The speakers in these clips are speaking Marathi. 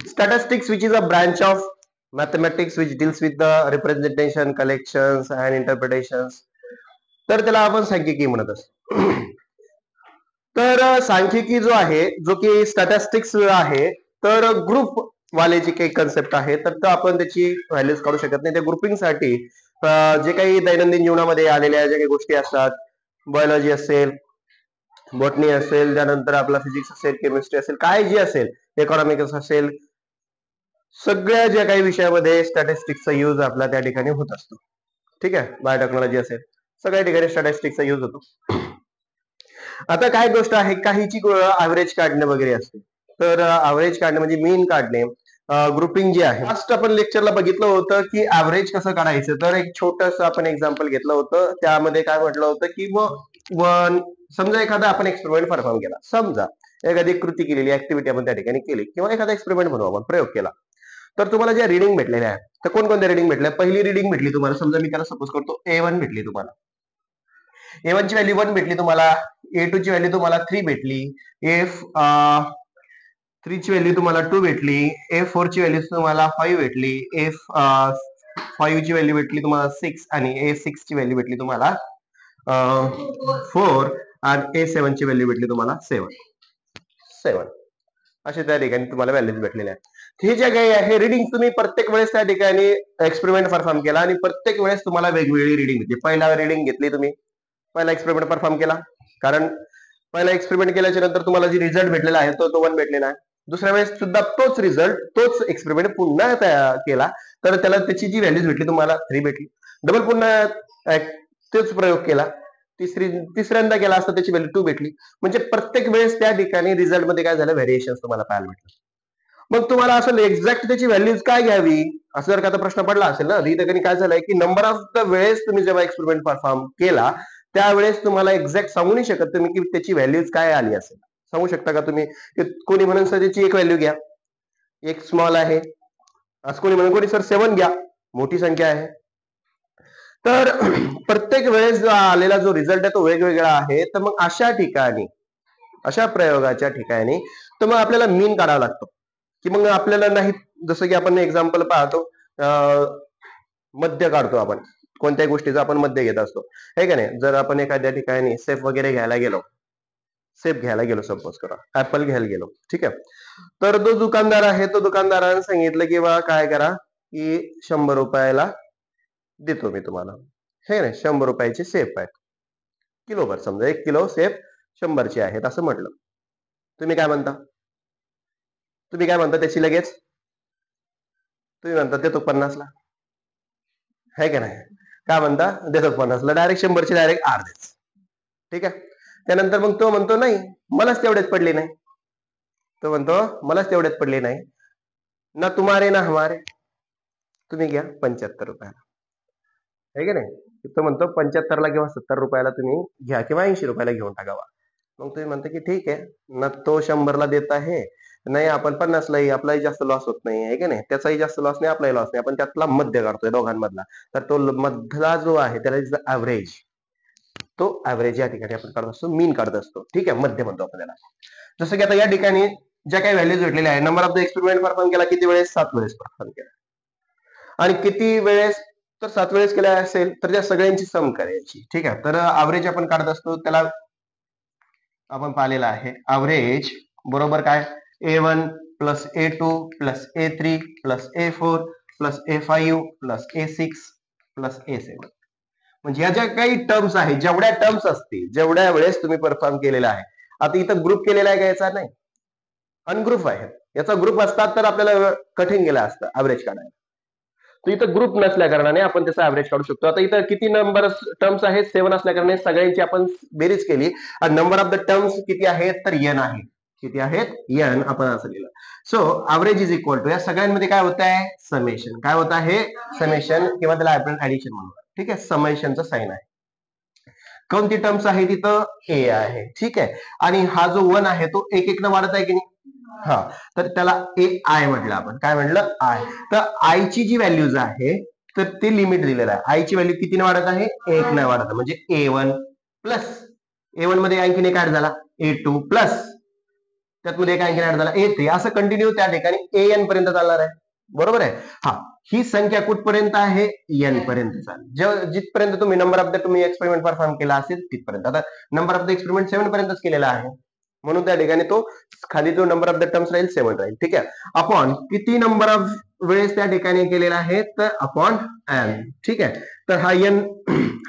Statistics, which is a branch of mathematics which deals with the representation, collections and interpretations. तर त्याला आपण सांख्यिकी म्हणत असतो. तर सांख्यिकी जो आहे, जो की स्टॅटिस्टिक्स आहे, तर ग्रुप वाले जी काही कन्सेप्ट आहे, तर आपण त्याची व्हॅल्यूज काढू शकत नाही. त्या ग्रुपिंगसाठी जे काही दैनंदिन जीवनामध्ये आलेल्या ज्या काही गोष्टी असतात, बायोलॉजी असेल, बॉटनी असेल, त्यानंतर आपला फिजिक्स असेल, केमिस्ट्री असेल, काय जे असेल, इकॉनॉमिक्स असेल, सगळ्या ज्या काही विषयामध्ये स्टॅटिस्टिक्सचा यूज आपला त्या ठिकाणी होत असतो. ठीक आहे, बायोटेक्नॉलॉजी असेल, सगळ्या ठिकाणी स्टॅटिस्टिक्सचा यूज होतो. आता काय गोष्ट आहे, काहीची ऍव्हरेज काढणे वगैरे असते. तर ऍव्हरेज काढणे म्हणजे मीन काढणे, ग्रुपिंग जे आहे. लास्ट आपण लेक्चरला बघितलं होतं की ऍव्हरेज कसं काढायचं. तर एक छोटस आपण एक्झाम्पल घेतलं होतं. त्यामध्ये काय म्हटलं होतं की वन समजा एखादा आपण एक्सपेरिमेंट परफॉर्म केला, समजा एखादी कृती केलेली, ऍक्टिव्हिटी आपण त्या ठिकाणी केली, किंवा एखादा एक्सपेरिमेंट म्हणू आपण, प्रयोग केला. तर तुम्हाला ज्या रिडिंग भेटलेल्या आहेत, तर कोणकोणत्या रिडिंग भेटल्या? पहिली रिडिंग भेटली तुम्हाला, समजा मी त्याला सपोज करतो A1 भेटली तुम्हाला. A1 ची व्हॅल्यू 1 भेटली तुम्हाला, A2 ची व्हॅल्यू तुम्हाला 3 भेटली, A3 ची व्हॅल्यू तुम्हाला 2 भेटली, A4 ची व्हॅल्यू तुम्हाला 5 भेटली, A5 ची व्हॅल्यू भेटली तुम्हाला 6, आणि A6 ची व्हॅल्यू भेटली तुम्हाला 4, आणि A7 ची व्हॅल्यू भेटली तुम्हाला 7. अशा त्या ठिकाणी तुम्हाला व्हॅल्यूज भेटलेल्या आहेत. हे जे काही आहे रिडिंग, तुम्ही प्रत्येक वेळेस त्या ठिकाणी एक्सपेरिमेंट परफॉर्म केला आणि प्रत्येक वेळेस तुम्हाला वेगवेगळी रिडिंग घेतली. पहिला रिडिंग घेतली तुम्ही, पहिला एक्सपेरिमेंट परफॉर्म केला, कारण पहिला एक्सपेरिमेंट केल्याच्या नंतर तुम्हाला जी रिझल्ट भेटलेला आहे तो 1 भेटलेला आहे. दुसऱ्या वेळेस सुद्धा तोच रिझल्ट, तोच एक्सपेरिमेंट पुन्हा केला, तर त्याला त्याची जी व्हॅल्यूज भेटली तुम्हाला 3 भेटली. डबल पुन्हा तोच प्रयोग केला, तिसऱ्यांदा केला असता त्याची व्हॅल्यू 2 भेटली. म्हणजे प्रत्येक वेळेस त्या ठिकाणी रिझल्ट मध्ये काय झालं, व्हेरिएशन तुम्हाला पाहायला भेटलं. मग तुम्हाला असं एक्झॅक्ट त्याची व्हॅल्यूज काय घ्यावी, असं जर का प्रश्न पडला असेल ना, ही ठिकाणी काय झालंय की नंबर ऑफ द वेळेस तुम्ही जेव्हा एक्सपेरिमेंट परफॉर्म केला, त्यावेळेस तुम्हाला एक्झॅक्ट सांगू नाही शकत तुम्ही की त्याची व्हॅल्यूज काय आली असेल. सांगू शकता का तुम्ही की कोणी म्हणून सर त्याची एक व्हॅल्यू घ्या, एक स्मॉल आहे, असं कोणी म्हणून, कोणी सर 7 घ्या, मोठी संख्या आहे. तर प्रत्येक वेळेस जो आलेला जो रिझल्ट आहे तो वेगवेगळा आहे. तर मग अशा ठिकाणी, अशा प्रयोगाच्या ठिकाणी, तर मग आपल्याला मीन काढावा लागतो, की मग आपल्याला नाही, जसं की आपण एक्झाम्पल पाहतो, मध्य काढतो आपण, कोणत्याही गोष्टीचा आपण मध्य घेत असतो, हे का नाही. जर आपण एखाद्या ठिकाणी सेफ वगैरे घ्यायला गेलो, सेफ घ्यायला गेलो, सपोज करा ऍपल घ्यायला गेलो, ठीक आहे. तर जो दुकानदार आहे, तो दुकानदाराने सांगितलं की बा काय करा की 100 रुपयाला देतो मी तुम्हाला, हे नाही, 100 रुपयाचे सेफ आहेत, किलोभर, समजा 1 किलो सेफ 100 चे आहेत असं म्हटलं. तुम्ही काय म्हणता? तुम्ही काय म्हणता त्याची लगेच? तुम्ही म्हणता देतो 50 ला, है का नाही? काय म्हणता? देतो 50 ला, डायरेक्ट 100 चे डायरेक्ट अर्धेच. ठीक आहे. त्यानंतर मग तो म्हणतो नाही, मलाच तेवढ्यात पडले नाही. तो म्हणतो मलाच तेवढ्यात पडले नाही, ना तुम्हारे ना हमारे, तुम्ही घ्या 75 रुपयाला, है की नाही. तो म्हणतो 75 ला किंवा 70 रुपयाला तुम्ही घ्या, किंवा 80 रुपयाला घेऊन टाकावा. मग तुम्ही म्हणता की ठीक आहे ना, तो 100 ला देत आहे, नाही आपण 50 लाही, आपलाही जास्त लॉस होत नाही, आहे की नाही, त्याचाही जास्त लॉस नाही, आपलाही लॉस नाही, आपण त्यातला मध्य काढतोय दोघांमधला. तर तो मधला जो आहे त्याला ऍव्हरेज, तो ऍव्हरेज या ठिकाणी आपण काढत असतो, मीन काढत असतो. ठीक आहे, मध्य म्हणतो आपण त्याला. जसं की आता या ठिकाणी ज्या काही व्हॅल्यूज भेटलेल्या आहे, number of the experiment perform केला किती वेळेस? 7 वेळेस परफॉर्म केला. आणि किती वेळेस? तर 7 वेळेस केल्या असेल तर त्या सगळ्यांची सम करायची. ठीक आहे, तर ऍव्हरेज आपण काढत असतो, त्याला आपण पाहिलेला आहे. ऍव्हरेज बरोबर काय? A1 plus A2 plus A3 plus A4 plus A5 plus A6 plus A7. म्हणजे या ज्या काही टर्म्स आहेत, जेवढ्या टर्म्स असतील, जेवढ्या वेळेस तुम्ही परफॉर्म केलेला आहे. आता इथं ग्रुप केलेला आहे का? याचा नाही, अनग्रुप आहे. याचा ग्रुप असतात तर आपल्याला कठीण गेला असतं ऍव्हरेज काढायला. तर इथं ग्रुप नसल्या कारणाने आपण त्याचा ऍव्हरेज काढू शकतो. आता इथं किती नंबर टर्म्स आहेत? 7 असल्या कारणाने सगळ्यांची आपण बेरीज केली, आणि नंबर ऑफ द टर्म्स किती आहेत? तर n आहे. किती आहेत? n. आपण असं लिहिलं. So average is equal to, या सगळ्यांमध्ये काय होत आहे? समेशन. काय होत आहे? समेशन, किंवा त्याला आपण ऍडिशन म्हणूया. ठीक आहे, समेशनचं साइन आहे. कोणती टर्म्स आहे तिथं? a आहे. ठीक आहे, आणि हा जो 1 आहे तो एक एक न वाढत आहे की नाही? हा, तर त्याला आय म्हटलं आपण. काय म्हटलं? आय. तर आयची जी व्हॅल्यूज आहे, तर ते लिमिट दिलेलं आहे. आयची व्हॅल्यू किती न वाढत आहे? 1 न वाढत, म्हणजे A1 प्लस A1 मध्ये आणखीन एक ऍड झाला A2 प्लस, त्यातमध्ये काय ऍड झाला A3, असं कंटिन्यू त्या ठिकाणी AN पर्यंत चालणार आहे. बरोबर आहे. हा, ही संख्या कुठपर्यंत आहे? N पर्यंत चालेल. जिथपर्यंत तुम्ही नंबर ऑफ द तुम्ही एक्सपेरिमेंट परफॉर्म केला असेल तिथपर्यंत. आता नंबर ऑफ द एक्सपेरिमेंट 7 पर्यंतच केलेला आहे, म्हणून त्या ठिकाणी तो खाली जो नंबर ऑफ द टर्म्स राहील 7 राहील. ठीक आहे. अपॉन किती नंबर ऑफ वेळेस त्या ठिकाणी केलेला आहे? तर अपॉन N. ठीक आहे. तर हा N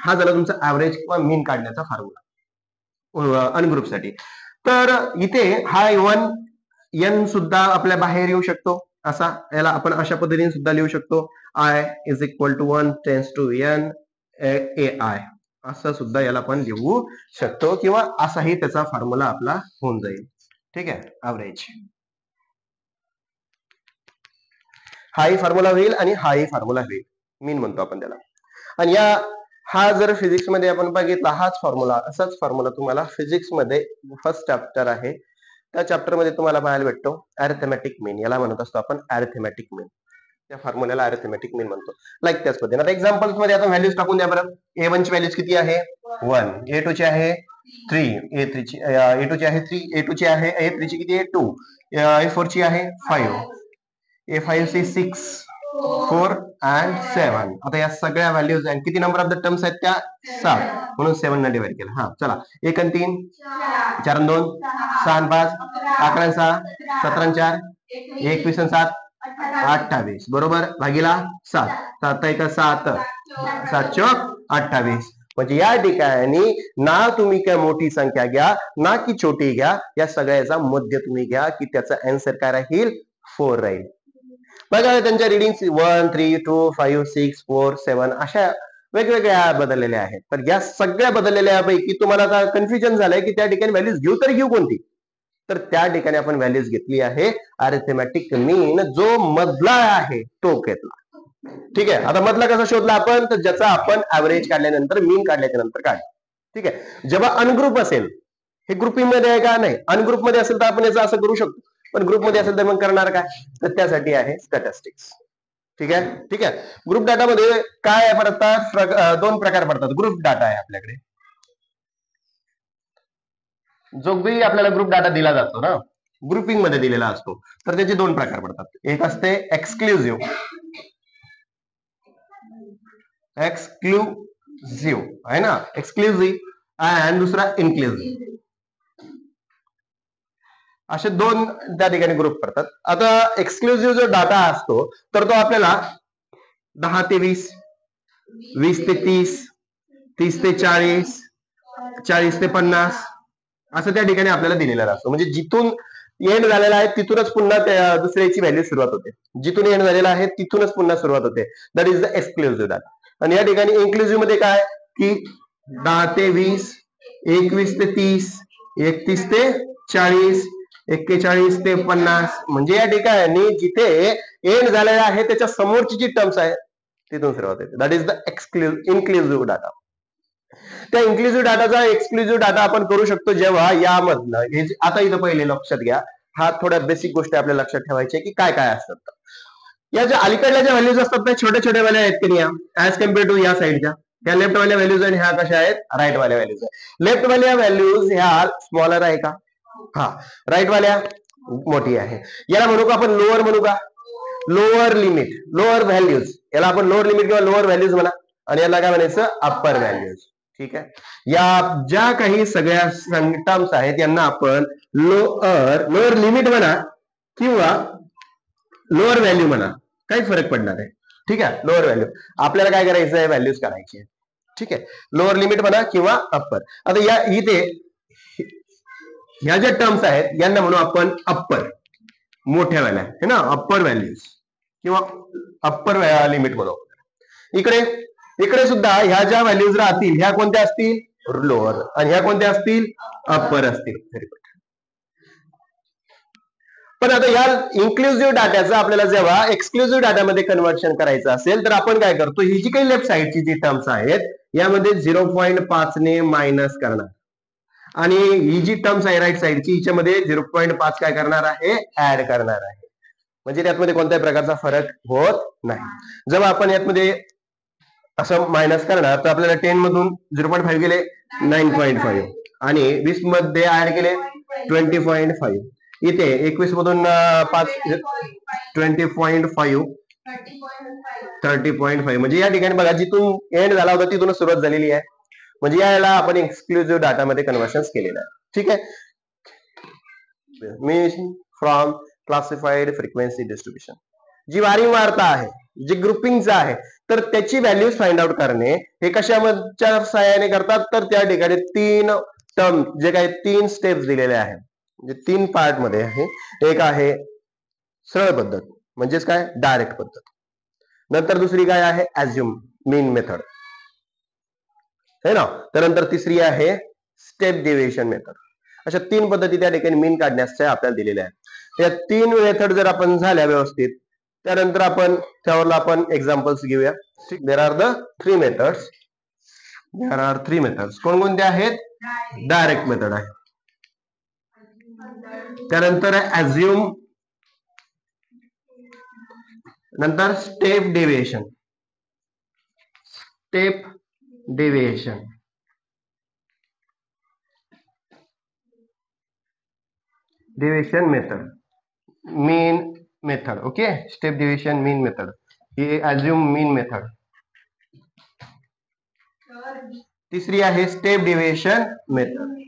हा झाला तुमचा ऍव्हरेज किंवा मीन काढण्याचा फॉर्म्युला अनग्रुप साठी. तर इथे हा N सुद्धा आपल्या बाहेर येऊ शकतो, असा याला आपण अशा पद्धतीने सुद्धा लिहू शकतो. I is equal to 1 tends to N AI, असं सुद्धा याला आपण लिहू शकतो, किंवा असाही त्याचा फॉर्म्युला आपला होऊन जाईल. ठीक आहे. ऍव्हरेज हाही फॉर्म्युला होईल आणि हाही फॉर्म्युला होईल, मीन म्हणतो आपण त्याला. आणि हा जर फिजिक्स मध्ये आपण बघितला, हाच फॉर्म्युला, असाच फॉर्म्युला तुम्हाला फिजिक्स मध्ये फर्स्ट चॅप्टर आहे त्या चॅप्टर मध्ये तुम्हाला पाहायला भेटतो. अरिथमेटिक मीन याला म्हणत असतो आपण, अरिथमेटिक मीन. त्या फॉर्म्युल्याला अरिथमेटिक मीन म्हणतो. लाईक त्याच पद्धतीने आता एक्झाम्पल्स मध्ये आता व्हॅल्यूज टाकून द्या बरं. A1 ची व्हॅल्यूज किती आहे? 1. A2 ची आहे 3. A3 ची A2 ची आहे 3. A2 ची आहे A3 ची किती आहे? 2. A4 ची आहे 5. A5 ची 6, 4 and 7. आता या सगळ्या व्हॅल्यूज आणि किती नंबर ऑफ द टर्म्स आहेत त्या? 7, म्हणून 7 ने डिवाइड केलं. हा, चला. 1 आणि 3, 4 आणि 2, 6 आणि 5, 11 आणि 6, 17 आणि 4, 21 आणि 7, 28. बरोबर, भागीला 7. 7 1 7, 7 चौक 28. म्हणजे या ठिकाणी ना तुम्ही काय मोठी संख्या घ्या ना की छोटी घ्या, या सगळ्याचा मध्य तुम्ही घ्या, की त्याचा आन्सर काय राहील? 4 राहील. बघा त्यांच्या रिडिंग 1, 3, 2, 5, 6, 4, 7 अशा वेगवेगळ्या बदललेल्या आहेत. तर या सगळ्या बदललेल्या पैकी तुम्हाला आता कन्फ्युजन झालंय की त्या ठिकाणी व्हॅल्यूज घेऊ तर घेऊ कोणती? तर त्या ठिकाणी आपण व्हॅल्यूज घेतली आहे अरिथमेटिक मीन, जो मधला आहे तो घेतला. ठीक आहे. आता मधला कसा शोधला आपण? तर ज्याचा आपण ऍव्हरेज काढल्यानंतर मीन काढल्याच्या नंतर काढला. ठीक आहे. जेव्हा अनग्रुप असेल, हे ग्रुपिंग मध्ये आहे का? नाही. अनग्रुप मध्ये असेल तर आपण याचं असं करू शकतो, पण ग्रुप मध्ये असेल तर मग करणार काय? तर त्यासाठी आहे स्टॅटिस्टिक्स. ठीक आहे. ठीक आहे. ग्रुप डाटा मध्ये काय पडतात? 2 प्रकार पडतात. ग्रुप डाटा आहे आपल्याकडे, जो बी आपल्याला ग्रुप डाटा दिला जातो ना, ग्रुपिंग मध्ये दिलेला असतो, तर त्याचे 2 प्रकार पडतात. एक असते एक्सक्लुझिव्ह आहे ना, एक्सक्लुझिव्ह, आणि दुसरा इन्क्लुझिव्ह. असे 2 त्या ठिकाणी ग्रुप पडतात. आता एक्सक्लुझिव्ह जो डाटा असतो तर तो आपल्याला 10 ते 20, 20 ते 30, 30 ते 40, 40 ते 50 असं त्या ठिकाणी आपल्याला दिलेला असतो. म्हणजे जिथून एंड झालेला आहे तिथूनच पुन्हा दुसऱ्याची व्हॅल्यू सुरुवात होते. जिथून एंड झालेला आहे तिथूनच पुन्हा सुरुवात होते. That is the exclusive data. आणि या ठिकाणी इन्क्लुझिव्ह मध्ये काय की 10 ते 20, 21 ते 30, 31 ते 40, 41 ते 50, म्हणजे या ठिकाणी जिथे एंड झालेला आहे त्याच्या समोरची जी टर्म्स आहे तिथून सुरुवात होते. That is the inclusive data. त्या इन्क्लुझिव्ह डाटाचा एक्सक्लुझिव्ह डाटा आपण करू शकतो जेव्हा यामधनं, आता इथं पहिले लक्षात घ्या, हा थोड्या बेसिक गोष्टी आपल्या लक्षात ठेवायच्या की काय काय असतात. या ज्या अलीकडल्या ज्या व्हॅल्यूज असतात त्या छोट्या छोट्या व्हॅल्यू आहेत की नाही, ऍज कम्पेअर टू या साईडच्या, ह्या लेफ्ट वाल्या व्हॅल्यूज आणि ह्या कशा आहेत? राईट वाल्या व्हॅल्यूज आहेत. लेफ्ट वाल्या व्हॅल्यूज ह्या स्मॉलर आहे का? हा. राईट वाल्या मोठी आहे. याला म्हणू का आपण लोअर म्हणू का? लोअर लिमिट, लोअर व्हॅल्यूज, याला आपण लोअर लिमिट किंवा लोअर व्हॅल्यूज म्हणा, आणि याला काय म्हणायचं? Upper values. ठीक आहे. या ज्या काही सगळ्या टर्म्स आहेत यांना आपण लोअर लिमिट म्हणा किंवा लोअर व्हॅल्यू म्हणा, काही फरक पडणार आहे. ठीक आहे. लोअर व्हॅल्यू आपल्याला काय करायचं आहे? व्हॅल्यूज करायची आहे. ठीक आहे. लोअर लिमिट म्हणा किंवा अप्पर. आता या इथे ह्या ज्या टर्म्स आहेत यांना म्हणू आपण अप्पर, मोठ्या व्हॅल्यू आहे ना, अप्पर व्हॅल्यूज किंवा अप्पर लिमिट म्हणू. इकडे सुद्धा ह्या ज्या व्हॅल्यूज राहतील ह्या कोणत्या असतील? लोअर, आणि ह्या कोणत्या असतील? अप्पर असतील. पण आता या इन्क्लुझिव्ह डाटाचं आपल्याला जेव्हा एक्सक्लुझिव्ह डाटामध्ये कन्व्हर्शन करायचं असेल तर आपण काय करतो? ही जी काही लेफ्ट साईडची जी टर्म्स आहेत यामध्ये 0.5 ने मायनस करणार, आणि ही जी टर्म्स आहे राईट साईडची हिच्यामध्ये 0.5 काय करणार आहे? ऍड करणार आहे. म्हणजे त्यामध्ये कोणत्याही प्रकारचा फरक होत नाही. जेव्हा आपण यामध्ये असं मायनस करणार तर आपल्याला 10 मधून 0.5 गेले 9.5, आणि 20 मध्ये ऍड केले 20.5, इथे 21 मधून 5 20.5 30.5 म्हणजे या ठिकाणी बघा जिथून एंड झाला होता तिथून सुरुवात झालेली आहे. म्हणजे याला आपण एक्सक्लुझिव्ह डाटा मध्ये कन्व्हर्शन केलेलं आहे. ठीक आहे. Means from classified frequency distribution, जी वारंवारता आहे, जी ग्रुपिंगचा आहे, तर त्याची व्हॅल्यूज फाइंड आउट करणे हे कशाच्या सहाय्याने करतात, तर त्या ठिकाणी 3 टर्म जे काही 3 स्टेप्स दिलेले आहेत, म्हणजे 3 पार्ट मध्ये आहे. एक आहे सरळ पद्धत म्हणजेच काय डायरेक्ट पद्धत, नंतर दुसरी काय आहे ऍज्युम मीन मेथड है ना, त्यानंतर तिसरी आहे स्टेप डेव्हिएशन मेथड. अशा 3 पद्धती त्या ठिकाणी मीन काढण्याच्या आपल्याला दिलेल्या आहेत. या 3 मेथड जर आपण झाल्या व्यवस्थित, त्यानंतर आपण त्यावरला आपण एक्झाम्पल्स घेऊया. There are the 3 methods. There are 3 methods. कोणकोणते आहेत? डायरेक्ट मेथड आहे, त्यानंतर ऍज्युम, नंतर step deviation. Step deviation, deviation method, mean method. Okay, step deviation mean method, ही ऍज्युम मीन मेथड. तिसरी आहे step deviation method.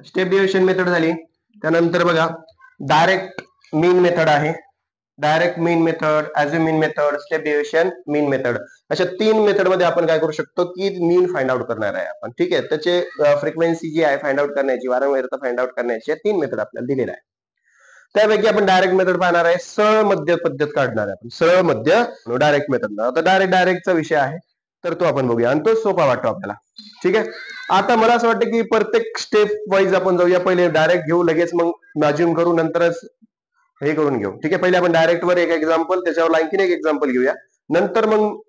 Step deviation method झाली. त्यानंतर बघा डायरेक्ट मीन मेथड आहे, direct mean method, assume mean method, step deviation mean method. अशा 3 मेथड मध्ये आपण काय करू शकतो की मीन फाइंड आउट करणार आहे आपण. ठीक आहे, त्याचे फ्रिक्वेन्सी जी आहे फाइंड आउट करण्याची, वारंवारता फाइंड आउट करण्याची 3 मेथड आपल्याला दिलेल्या आहे. त्यापैकी आपण डायरेक्ट मेथड पाहणार आहे, सरळ मध्य पद्धत काढणार आहे आपण. सरळ मध्य डायरेक्ट मेथड. आता डायरेक्टचा विषय आहे तर तो आपण बघूया आणि तो सोपा वाटतो आपल्याला. ठीक आहे, आता मला असं वाटतं की प्रत्येक स्टेप वाईज आपण जाऊया. पहिले डायरेक्ट घेऊ, लगेच मग ऍज्युम करू, नंतरच हे करून घेऊ. ठीक आहे, पहिले आपण डायरेक्ट वर एक एक्झाम्पल, त्याच्यावर आणखीन एक एक्झाम्पल घेऊया, नंतर मग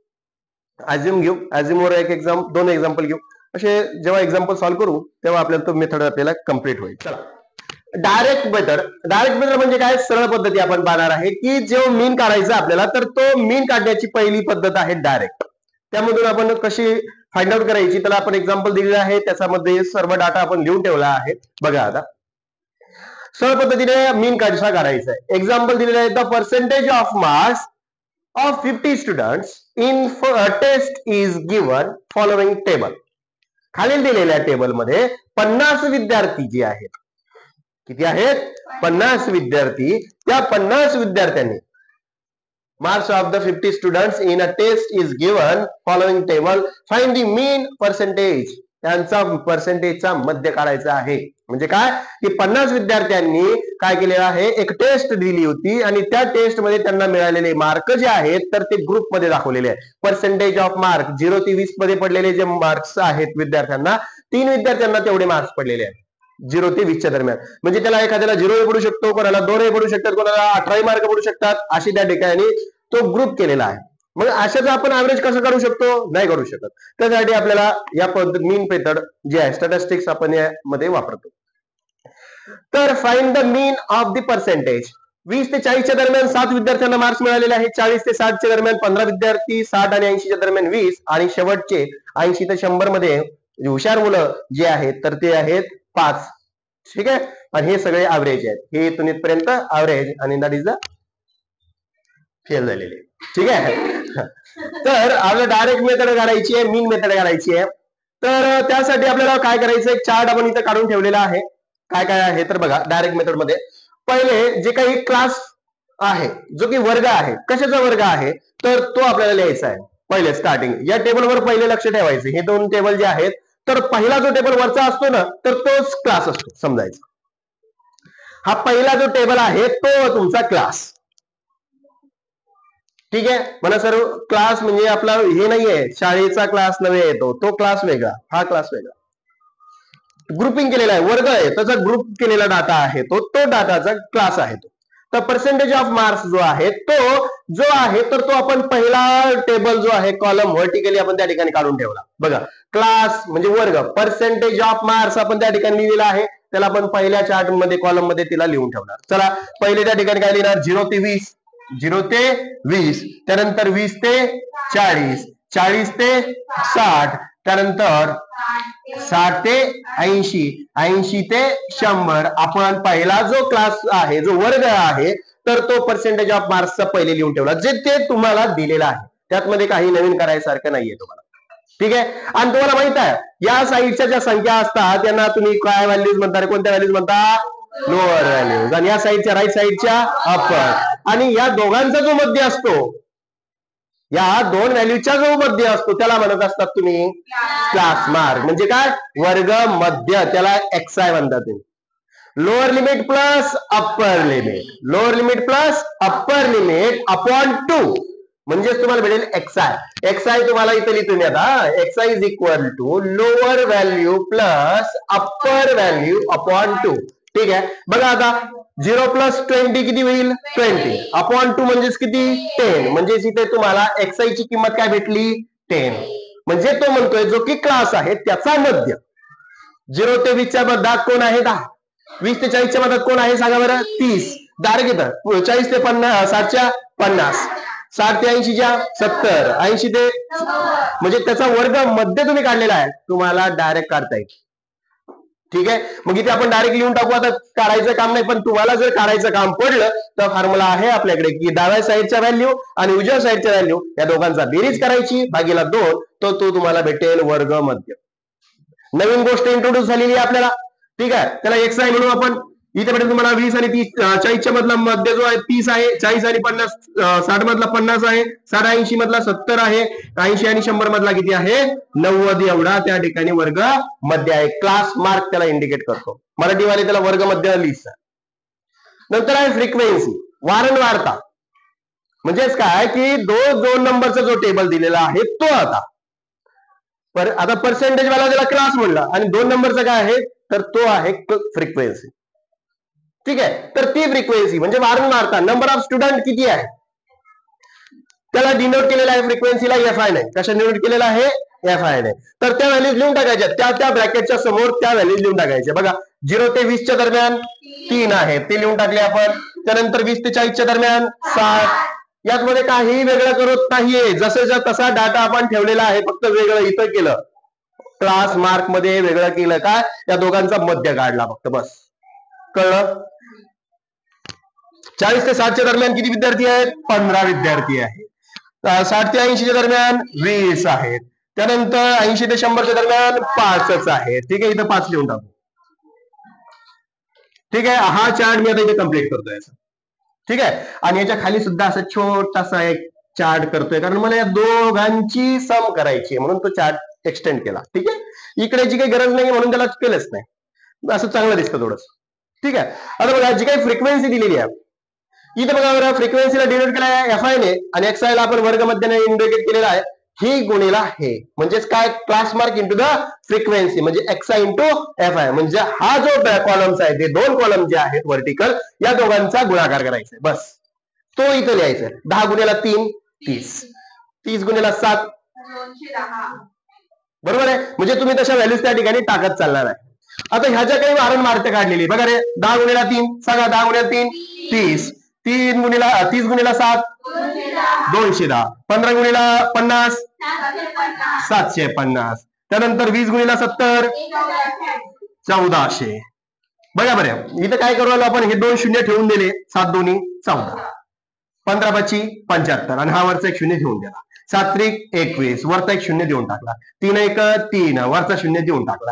ऍज्युम घेऊ, ऍज्युम वर एक दोन एक्झाम्पल घेऊ. असे जेव्हा एक्झाम्पल सॉल्व्ह करू तेव्हा आपल्याला तो मेथड आपल्याला कम्प्लीट होईल. चला, डायरेक्ट मेथड. डायरेक्ट मेथड म्हणजे काय? सरळ पद्धती आपण पाहणार आहे की जो मीन काढायचा आपल्याला, तर तो मीन काढण्याची पहिली पद्धत आहे डायरेक्ट. त्यामधून आपण कशी फाइंड आउट करायची, त्याला आपण एक्झाम्पल दिलेलं आहे, त्याच्यामध्ये सर्व डाटा आपण लिहून ठेवला आहे. बघा आता सरळ पद्धतीने मीन कसा काढायचा आहे. एक्झाम्पल दिलेलं आहे, the percentage of marks of 50 students in test is given following table. खालील दिलेल्या टेबलमध्ये 50 विद्यार्थी जे आहेत, किती आहेत? 50 विद्यार्थी. त्या 50 विद्यार्थ्यांनी marks of the 50 students in a test is given following table, find the mean percentage. त्यांचा पर्सेंटेजचा मध्य काढायचा आहे. म्हणजे काय की 50 विद्यार्थ्यांनी काय केलेलं आहे, एक टेस्ट दिली होती आणि त्या टेस्ट मध्ये त्यांना मिळालेले मार्क जे आहेत तर ते ग्रुप मध्ये दाखवलेले आहे. पर्सेंटेज ऑफ मार्क 0 ते 20 मध्ये पडलेले जे मार्क्स आहेत विद्यार्थ्यांना, 3 विद्यार्थ्यांना तेवढे मार्क्स पडलेले आहेत 0 ते 20 च्या दरम्यान. म्हणजे त्याला एखाद्याला 0 पडू शकतो, कोणाला 2 पडू शकतात, कोणाला 18 मार्क पडू शकतात, अशी त्या ठिकाणी तो ग्रुप केलेला आहे. मग अशाच आपण ऍव्हरेज कसं काढू शकतो? नाही काढू शकत. त्यासाठी आपल्याला या मीन मेथड जे आहे स्टॅटिस्टिक्स आपण यामध्ये वापरतो. तर find the mean of the percentage. 20 ते 40 च्या दरम्यान 7 विद्यार्थ्यांना मार्क्स मिळालेले आहेत. 40 ते 60 च्या दरम्यान 15 विद्यार्थी, 60 आणि 80 च्या दरम्यान 20, आणि शेवटचे 80 ते 100 मध्ये हुशार मुलं जे आहेत तर ते आहेत 5. ठीक आहे, आणि हे सगळे ऍव्हरेज आहेत. हे इथून इथपर्यंत ऍव्हरेज, आणि दॅट इज द फेल झालेले. ठीक आहे, तर आपल्याला डायरेक्ट मेथड काढायची आहे, मीन मेथड काढायची आहे. तर त्यासाठी आपल्याला काय करायचं, एक चार्ट आपण इथं काढून ठेवलेला आहे. काय काय आहे तर बघा, डायरेक्ट मेथड मध्ये पहिले जे काही क्लास आहे, जो की वर्ग आहे, कशाचा वर्ग आहे तर तो आपल्याला लिहायचा आहे. पहिले स्टार्टिंग या टेबलवर पहिले लक्ष ठेवायचं. हे 2 टेबल जे आहेत, तर पहिला जो टेबल वरचा असतो ना, तर तोच क्लास असतो समजायचा. हा पहिला जो टेबल आहे तो तुमचा क्लास. ठीक आहे, मला सर क्लास म्हणजे आपला हे नाहीये, शाळेचा क्लास नव्हे येतो, तो क्लास वेगळा, हा क्लास वेगळा. ग्रुपिंग केलेला आहे, वर्ग आहे, त्याचा ग्रुप केलेला डाटा आहे, तो डाटाचा क्लास आहे तो. तर पर्सेंटेज ऑफ मार्क्स जो आहे तर तो आपण पहिला टेबल जो आहे कॉलम व्हर्टिकली आपण त्या ठिकाणी काढून ठेवला. बघा, क्लास म्हणजे वर्ग, पर्सेंटेज ऑफ मार्क्स आपण त्या ठिकाणी लिहिलेला आहे, त्याला आपण पहिल्या चार्ट मध्ये कॉलम मध्ये तिला लिहून ठेवणार. चला, पहिले त्या ठिकाणी काय लिहिणार, 0 ते 20, 0 ते 20, त्यानंतर 20 ते 40, 40 ते 60, त्यानंतर 60 ते 80, 80 ते 100. आपण पहिला जो क्लास आहे, जो वर्ग आहे, तर तो पर्सेंटेज ऑफ मार्क्सचा पहिले लिहून ठेवला, जे ते तुम्हाला दिलेलं आहे. त्यातमध्ये काही नवीन करायसारखं नाहीये तुम्हाला. ठीक आहे. आणि तुम्हाला माहित आहे, या साईडच्या ज्या संख्या असतात त्यांना तुम्ही काय व्हॅल्यूज म्हणता, कोणत्या व्हॅल्यूज म्हणता? Lower values. आणि या साईडच्या राईट साईडच्या अप्पर. आणि या दोघांचा जो मध्य असतो, या दोन व्हॅल्यूचा जो मध्य असतो त्याला म्हणत असतात तुम्ही क्लास मार्क. म्हणजे काय? वर्ग मध्य. त्याला XI म्हणतात तुम्ही. Lower limit plus upper limit, lower limit plus upper limit upon 2 म्हणजेच तुम्हाला भेटेल XI. XI तुम्हाला इथे लिहितो मी आता. XI is equal to lower value plus upper value upon 2. ठीक आहे. बघा आता 0 प्लस 20 किती होईल? 20 अपॉन 2 म्हणजेच किती? 10. म्हणजेच इथे तुम्हाला XI ची किंमत काय भेटली? 10. म्हणजे तो म्हणतोय जो की क्लास आहे त्याचा मध्य. 0 ते 20 च्या मध्यात कोण आहे? 10. 20 ते 40 च्या मध्यात कोण आहे सांगा बरं? 30. डायरेक्ट येतं 40 ते 50, 60 च्या 50, 60 ते 80 च्या 70, 80 ते म्हणजे त्याचा वर्ग मध्य तुम्ही काढलेला आहे, तुम्हाला डायरेक्ट काढता येईल. ठीक आहे. मग इथे आपण डायरेक्ट लिहून टाकू. आता काढायचं काम नाही, पण तुम्हाला जर काढायचं काम पडलं तर फॉर्म्युला आहे आपल्याकडे की डाव्या साईडच्या व्हॅल्यू आणि उजव्या साईडच्या व्हॅल्यू या दोघांचा बेरीज करायची भागीला 2, तो तुम्हाला भेटेल वर्ग मध्य. नवीन गोष्ट इंट्रोड्यूस झालेली आहे आपल्याला. ठीक आहे. त्याला XI म्हणून आपण. इथे भेटेल तुम्हाला 20 आणि 30, 40 मधला मध्य जो आहे 30 आहे, 40 आणि 50, 60 मधला 50 आहे, 60 80 मधला 70 आहे, 80 आणि 100 मधला किती आहे? 90 एवढा त्या ठिकाणी वर्ग मध्य आहे. क्लास मार्क त्याला इंडिकेट करतो. मराठीवाले त्याला वर्ग मध्य लिहितात. नंतर आहे फ्रिक्वेन्सी, वारंवारता. म्हणजेच काय की दोन नंबरचा जो टेबल दिलेला आहे तो आता पर्सेंटेज वाला त्याला क्लास म्हणला आणि 2 नंबरचा काय आहे तर तो आहे फ्रिक्वेन्सी. ठीक आहे. तर ती फ्रिक्वेन्सी म्हणजे वारंवारता, नंबर ऑफ स्टुडंट किती आहे त्याला डिनोट केलेला आहे फ्रिक्वेन्सीला FI ने. कशा डिनोट केलेला आहे? FI ने. तर त्या व्हॅल्यूज लिहून टाकायच्या, त्या ब्रॅकेटच्या समोर त्या व्हॅल्यूज लिहून टाकायच्या. बघा 0 ते 20 च्या दरम्यान 3 आहे, ते लिहून टाकले आपण. त्यानंतर 20 ते 40 च्या दरम्यान 7. यामध्ये काही वेगळं करत नाहीये, जसं तसा डाटा आपण ठेवलेला आहे, फक्त वेगळं इथं केलं. क्लास मार्क मध्ये वेगळं केलं काय? या दोघांचा मध्य काढला फक्त, बस. कळलं? 40 ते 60 च्या दरम्यान किती विद्यार्थी आहेत? 15 विद्यार्थी आहेत. 60 ते 80 च्या दरम्यान 20 आहेत. त्यानंतर 80 ते 100 च्या दरम्यान 5च आहेत. ठीक आहे. इथं 5 लिहून टाकू. ठीक आहे. हा चार्ट मी आता इथे कम्प्लीट करतोय. ठीक आहे. आणि याच्या खाली सुद्धा असं छोटासा एक चार्ट करतोय, कारण मला या दोघांची सम करायची म्हणून तो चार्ट एक्सटेंड केला. ठीक आहे. इकडे जी काही गरज नाही म्हणून त्याला केलंच नाही, असं चांगलं दिसतं थोडंस. ठीक आहे. आता बघा जी काही फ्रिक्वेन्सी दिलेली आहे इथे बघा बरं, फ्रिक्वेन्सीला डिनोट केला आहे FI ने आणि XI ला आपण वर्ग मध्याने इंडिकेट केलेला आहे. ही गुणिला हे म्हणजेच काय? Class mark into the frequency म्हणजे XI इंटू FI. म्हणजे हा जो कॉलम्स आहे, ते 2 कॉलम जे आहेत वर्टिकल, या दोघांचा गुणाकार करायचा आहे, बस. तो इथं लिहायचा आहे. 10 गुणिला 3 30, 30 गुणिला 7 210. बरोबर आहे. म्हणजे तुम्ही तशा व्हॅल्यूज त्या ठिकाणी टाकत चालणार आहे. आता ह्याच्या काही वारंवारता काढलेली बघा रे. 10 गुणिला 3 सांगा. 10 गुणिला 3 30, 30 गुणिला 7 210, 15 गुणिला 50 750. त्यानंतर 20 गुणिला 70 1400. बघा बरं, इथं काय करू आलो आपण? हे 2 शून्य ठेवून दिले. 7 दोन्ही 14, 15 5 75 आणि हा वरचा एक शून्य ठेवून दिला. 7 त्रिक 21, वरचा एक शून्य देऊन टाकला. 3 1 3, वरचा शून्य देऊन टाकला.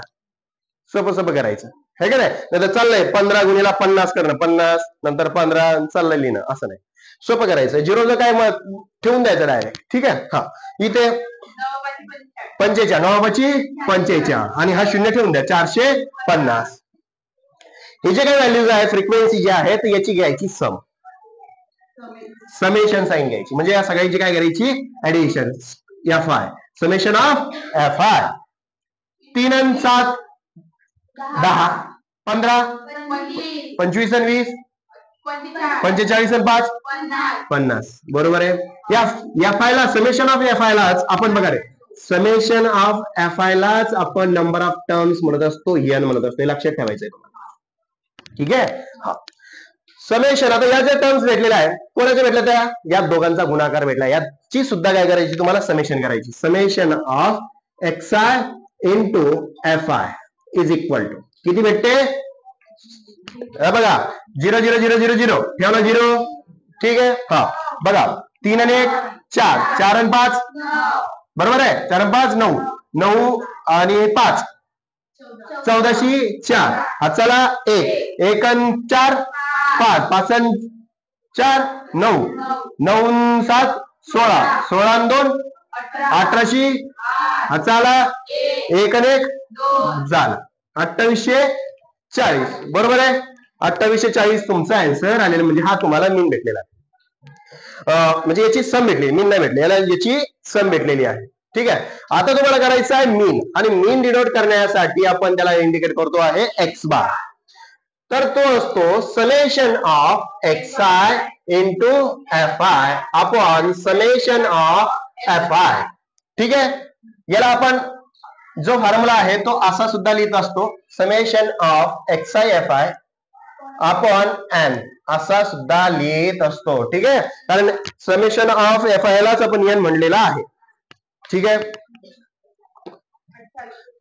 सोपं करायचं है का नाही? नंतर चाललंय 15 गुणिला 50 करणं, 50 नंतर 15 चाललंय लिहिणं, असं नाही. सोपं करायचं. 0चं काय मग ठेवून द्यायचं डायरेक्ट. ठीक आहे. हा इथे 45 9 45 आणि हा शून्य ठेवून द्या. 450. हे जे काही व्हॅल्यूज आहे फ्रिक्वेन्सी जे आहे तर याची घ्यायची समेशन साइन घ्यायची. म्हणजे या सगळ्यांची काय करायची? Addition. FI summation of FI. 3 आणि 7 10, 15 25 आणि 20 45 आणि 5 50. बरोबर आहे. या फायला समेशन ऑफ FI लाच आपण बघा रे, समेशन ऑफ FI लाच आपण नंबर ऑफ टर्म्स म्हणत असतो, n म्हणत असतो. लक्षात ठेवायचंय तुम्हाला. ठीक आहे. हा समेशन. आता या ज्या टर्म्स भेटलेल्या आहे, कोणाच्या भेटल्या? त्या या दोघांचा गुणाकार भेटला. याची सुद्धा काय करायची? तुम्हाला समेशन करायची. Summation of XI into FI is equal to किती भेटते? बघा 0 0 0 0 0 ठेवला 0. ठीक आहे. हा बघा 3 आणि 1 4 4 आणि 5 बरोबर आहे. 4 आणि 5 9 9 आणि 5 14शी 4 हा चला 1 1 आणि 4 5 5 आणि 4 9 9 7 16 16 आणि 2 18शी हा चला 1 आणि 1 झाला 2840 बरोबर आहे. 2840 तुमचा आन्सर आलेला म्हणजे हा तुम्हाला मीन भेटलेला आहे. म्हणजे याची सम भेटली मीन नाही भेटली याला याची सम भेटलेली आहे. ठीक आहे. आता तुम्हाला करायचं आहे मीन आणि मीन डिनोट करण्यासाठी आपण त्याला इंडिकेट करतो आहे एक्स बार. तर तो असतो summation of XI into FI upon summation of FI. ठीक आहे. याला आपण जो फॉर्म्युला आहे तो असा सुद्धा लिहित असतो summation of XI FI upon n असा सुद्धा लिहित असतो. ठीक आहे. कारण समेशन ऑफ FI लाच आपण n म्हणलेला आहे. ठीक आहे.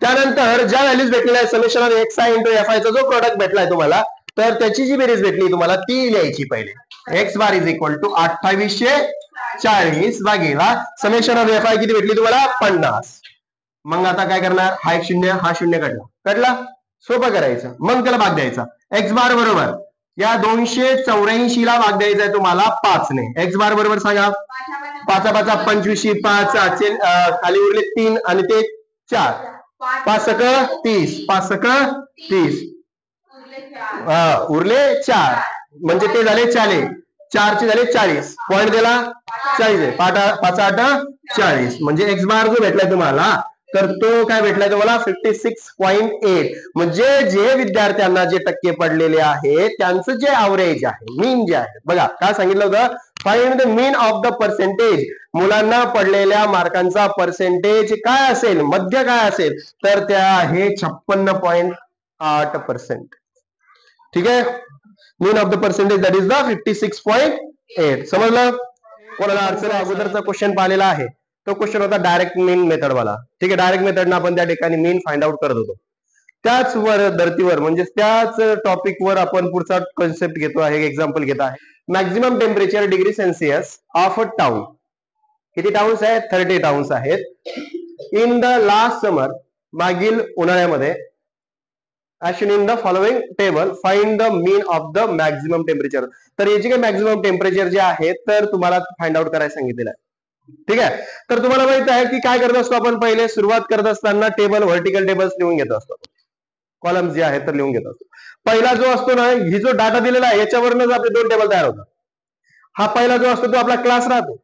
त्यानंतर ज्या व्हॅल्यूज भेटलेल्या आहेत summation of XI into FI चा जो प्रोडक्ट भेटलाय तुम्हाला तर त्याची जी बेरीज भेटली तुम्हाला ती लिहायची पहिले. X bar is equal to 2840 भागीला समेशन ऑफ FI किती भेटली तुम्हाला 50. मग आता काय करणार हा एक शून्य हा शून्य कटला सोपं करायचं मग त्याला भाग द्यायचा. एक्स बार बरोबर या 284 ला भाग द्यायचा आहे तुम्हाला 5 ने. एक्स बार बरोबर सांगा 5 5 25 5 खाली उरले 3 आणि ते 4 5 सक 30 5 सक 30 उरले 4 म्हणजे ते झाले 40 4 चे झाले 40 पॉईंट दिला 40 आहे 5 8 40 म्हणजे एक्स बार जो भेटलाय तुम्हाला तर तो काय भेटलाय तुम्हाला 56.8. म्हणजे जे विद्यार्थ्यांना जे टक्के पडलेले आहेत त्यांचं जे ऍव्हरेज आहे मीन जे आहे बघा काय सांगितलं होतं find the mean of the percentage. मुलांना पडलेल्या मार्कांचा पर्सेंटेज काय असेल मध्य काय असेल तर त्या आहे 56.8%. ठीक आहे. Mean of the percentage that is the 56.8. समजलं. कोणाला अडचण अगोदरचा क्वेश्चन पाहिलेला आहे तो क्वेश्चन होता डायरेक्ट मीन मेथड वाला. ठीक आहे. डायरेक्ट मेथडनं आपण त्या ठिकाणी मीन फाइंड आउट करत होतो. त्याच धर्तीवर म्हणजे त्याच टॉपिक वर आपण पुढचा कॉन्सेप्ट घेतो आहे एक्झाम्पल घेत आहे. Maximum temperature degree Celsius of a town. किती टाउन्स आहेत 30 टाउन्स आहेत. इन द लास्ट समर मागील उन्हाळ्यामध्ये action in the following table find the mean of the maximum temperature. तर याचे काही मॅक्झिमम टेम्परेचर जे आहे तर तुम्हाला फाइंड आउट करायला सांगितलेलं आहे. ठीक आहे. तर तुम्हाला माहित आहे की काय करत असतो आपण पहिले सुरुवात करत असताना टेबल व्हर्टिकल टेबल्स लिहून घेत असतो. कॉलम जे आहेत तर लिहून घेत असतो. पहिला जो असतो ना ही जो डाटा दिलेला आहे याच्यावरूनच आपले 2 टेबल तयार होतात. हा पहिला जो असतो तो आपला क्लास राहतो.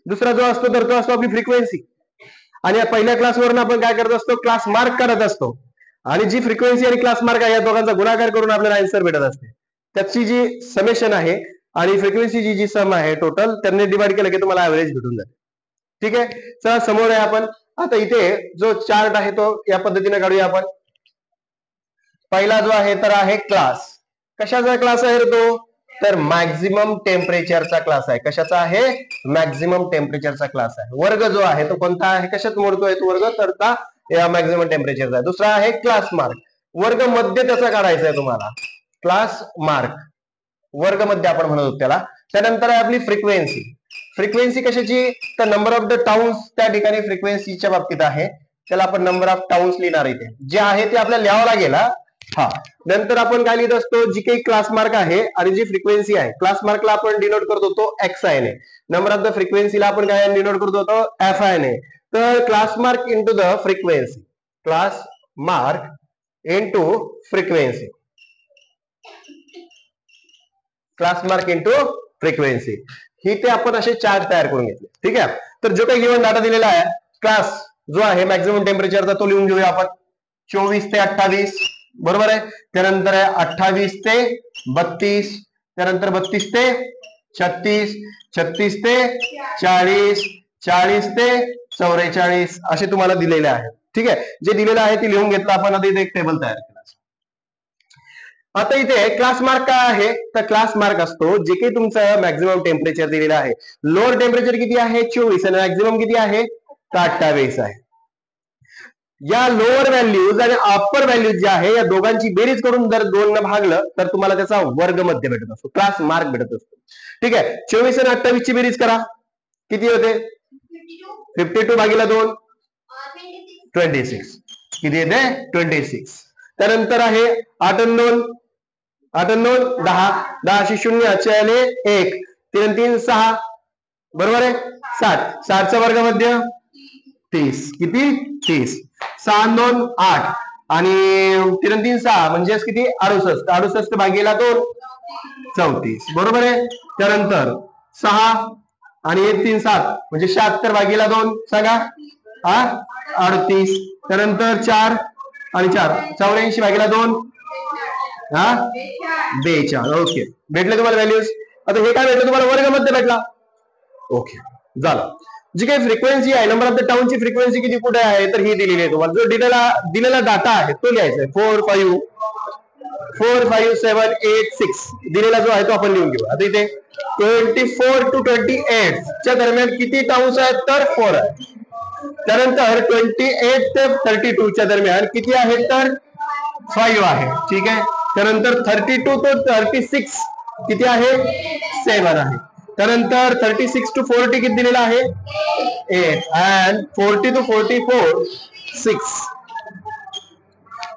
दुसरा जो असतो तर तो असतो आपली फ्रिक्वेन्सी. आणि या पहिल्या क्लासवरून आपण काय करत असतो क्लास मार्क करत असतो आणि जी फ्रिक्वेन्सी आणि क्लास मार्क आहे या दोघांचा गुणाकार करून आपल्याला आन्सर भेटत असते. त्याची जी समेशन आहे आणि फ्रिक्वेन्सीची जी सम आहे टोटल त्यांनी डिवाइड केलं की तुम्हाला ऍव्हरेज भेटून जाते. ठीक आहे. चला समोर आहे आपण आता इथे जो चार्ट आहे तो या पद्धतीने काढूया आपण. पहिला जो आहे तर आहे क्लास. कशाचा क्लास आहे तो तर मॅक्झिमम टेम्परेचरचा क्लास आहे. कशाचा आहे मॅक्झिमम टेम्परेचरचा क्लास आहे. वर्ग जो आहे तो कोणता आहे कशात मोडतोय तो वर्ग तर मॅक्झिमम टेम्परेचरचा आहे. दुसरा आहे क्लास मार्क. वर्ग मध्य त्याचा काढायचा आहे तुम्हाला. क्लास मार्क वर्ग मध्ये आपण म्हणत होतो त्याला. त्यानंतर आहे आपली फ्रिक्वेन्सी. फ्रिक्वेन्सी कशाची तर नंबर ऑफ द टाउन्स त्या ठिकाणी फ्रिक्वेन्सीच्या बाबतीत आहे त्याला आपण नंबर ऑफ टाउन्स लिहिणार इथे जे आहे ते आपल्याला लिहावं लागेल. हा नंतर आपण काय लिहित असतो जी काही क्लास मार्क आहे आणि जी फ्रिक्वेन्सी आहे क्लास मार्कला आपण डिनोट करत होतो XI ने. नंबर ऑफ द फ्रिक्वेन्सीला आपण काय डिनोट करत होतो FI ने. तर class mark into the frequency class mark into frequency class mark into frequency ही ते आपण असे चार्ट तयार करून घेतले. ठीक आहे. तर जो काही गिवन डाटा दिलेला आहे क्लास जो आहे मॅक्झिमम टेम्परेचरचा तो लिहून घेऊया आपण. 24 ते 28 बरोबर आहे. त्यानंतर आहे 28 ते 32 त्यानंतर 32 ते 36 36 ते 40 40 ते 44 असे तुम्हाला दिलेले आहेत. ठीक आहे. जे दिलेलं आहे ते लिहून घेतलं आपण. आता इथे एक टेबल तयार केला. आता इथे क्लास मार्क काय आहे तर क्लास मार्क असतो जे काही तुमचं मॅक्झिमम टेम्परेचर दिलेलं आहे. लोअर टेम्परेचर किती आहे 24 आणि मॅक्झिमम किती आहे तर 28 आहे. या लोअर व्हॅल्यूज आणि अप्पर व्हॅल्यूज जे आहे या दोघांची बेरीज करून जर 2 न भागलं तर तुम्हाला त्याचा वर्ग मध्य भेटत असतो, क्लास मार्क भेटत असतो. ठीक आहे. 24 आणि 28 ची बेरीज करा, किती होते? 52 भागीला 2 26. किती येते? 26. त्यानंतर आहे 8 आणि 2 10 10 0 आले 1 3 3 6 बरोबर आहे 7 7 चा वर्ग मध्य 30. किती? 30. 6 2 8 आणि 3 3 6 म्हणजे किती? 68 68 भागीला 2 34 बरोबर आहे. त्यानंतर 6 आणि 1 3 7 म्हणजे 76 भागीला 2 सांगा 38. त्यानंतर 4 आणि 4 84 भागीला 2 42. ओके, भेटले तुम्हाला व्हॅल्यूज. आता हे काय भेटलं तुम्हाला? वर्ग मध्य भेटला. ओके, झालं. जी काही फ्रिक्वेन्सी आहे, नंबर ऑफ द टाउनची फ्रिक्वेन्सी किती कुठे आहे तर ही दिलेली आहे तुम्हाला. जो दिलेला डाटा आहे तो लिहायचा आहे. 4 5 7 8 6 दिलेला जो आहे तो आपण लिहून घेऊ. आता इथे 24 to 28 च्या दरम्यान किती टाउन्स आहेत तर 4 आहे. त्यानंतर 28 ते 32 च्या दरम्यान किती आहेत तर 5 आहे. ठीक आहे. त्यानंतर 32 to 36 किती आहे? 7 आहे. त्यानंतर 36 to 40 किती दिलेला आहे? 8 and 40 to 44 6.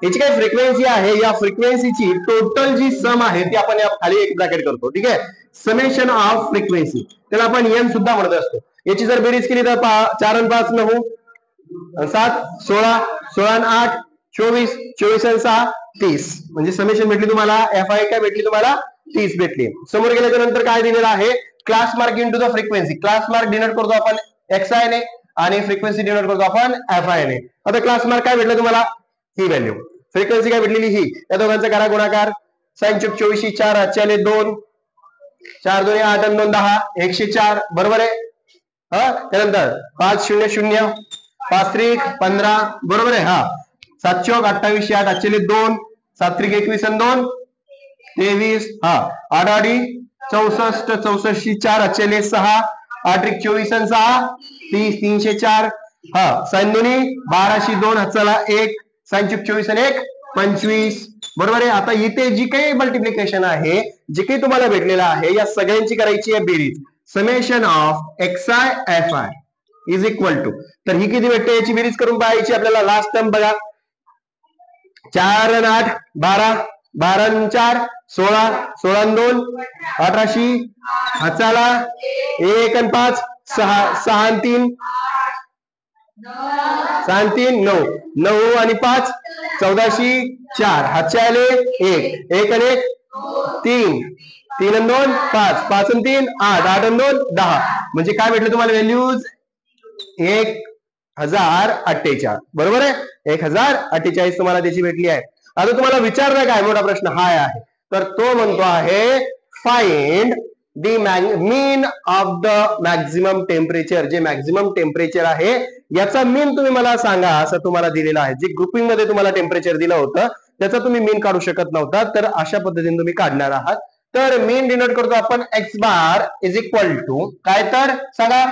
याची काय फ्रिक्वेन्सी आहे, या फ्रिक्वेन्सीची टोटल जी सम आहे ती आपण या खाली एक ब्रॅकेट करतो. ठीक आहे. समेशन ऑफ फ्रिक्वेन्सी, त्याला आपण एन सुद्धा म्हणत असतो. याची जर बेरीज केली तर 4 आणि 5 9 7 16 16 आणि 8 24 24 आणि 6 30 म्हणजे समेशन भेटली तुम्हाला. एफ आय काय भेटली तुम्हाला? 30 भेटली. समोर गेल्याच्या नंतर काय दिलेलं आहे? Class mark into the frequency. Class mark denote करतो आपण एक्स आय ने आणि फ्रिक्वेन्सी डिनोट करतो आपण एफ आय ने. आता क्लास मार्क काय भेटलं तुम्हाला? ही व्हॅल्यू. फ्रिक्वेन्सी काय भेटलेली? ही. या दोघांचा करा गुणाकार. 6 चूक 24 4 8 2 4 2 8 आणि 2 10 104 बरोबर आहे. त्यानंतर 5 0 0 5 3 15 बरोबर आहे. 7 चौक 28 8 8 2 7 3 21 आणि 2 23 8 8 64 64 4 8 6 8 1 24 आणि 6 30 304 साइन दोन्ही 12 2 हाताला 1 साइन चूक 24 आणि 1 25 बरोबर आहे. आता इथे जी काही मल्टिप्लिकेशन आहे, जे काही तुम्हाला भेटलेलं आहे, या सगळ्यांची करायची आहे बेरीज. Summation of X I F I is equal to, तर ही किती भेटते याची बेरीज करून पाहायची आपल्याला. लास्ट टर्म बघा. 4 आणि 8 12 12 आणि 4 16 16 आणि 2 18 हाताला 1 आणि 5 6 6 आणि 3 6 आणि 3 9 9 आणि 5 14 4 हातचे आले 1 1 आणि 1 3 3 आणि 2 5 5 आणि 3 8 8 आणि 2 10 म्हणजे काय भेटले तुम्हाला व्हॅल्यूज? 1048 बरोबर आहे. 1048 तुम्हाला त्याची भेटली आहे. आता तुम्हाला विचारला काय मोठा प्रश्न हा आहे, तर तो म्हणतो आहे find the mean of the maximum temperature. जे मॅक्झिमम टेम्परेचर आहे याचा मीन तुम्ही मला सांगा असं तुम्हाला दिलेलं आहे. जे ग्रुपिंग मध्ये तुम्हाला टेम्परेचर दिलं होतं त्याचा तुम्ही मीन काढू शकत नव्हता, तर अशा पद्धतीने तुम्ही काढणार आहात. तर मीन डिनोट करतो आपण X bar is equal to काय तर सांगा?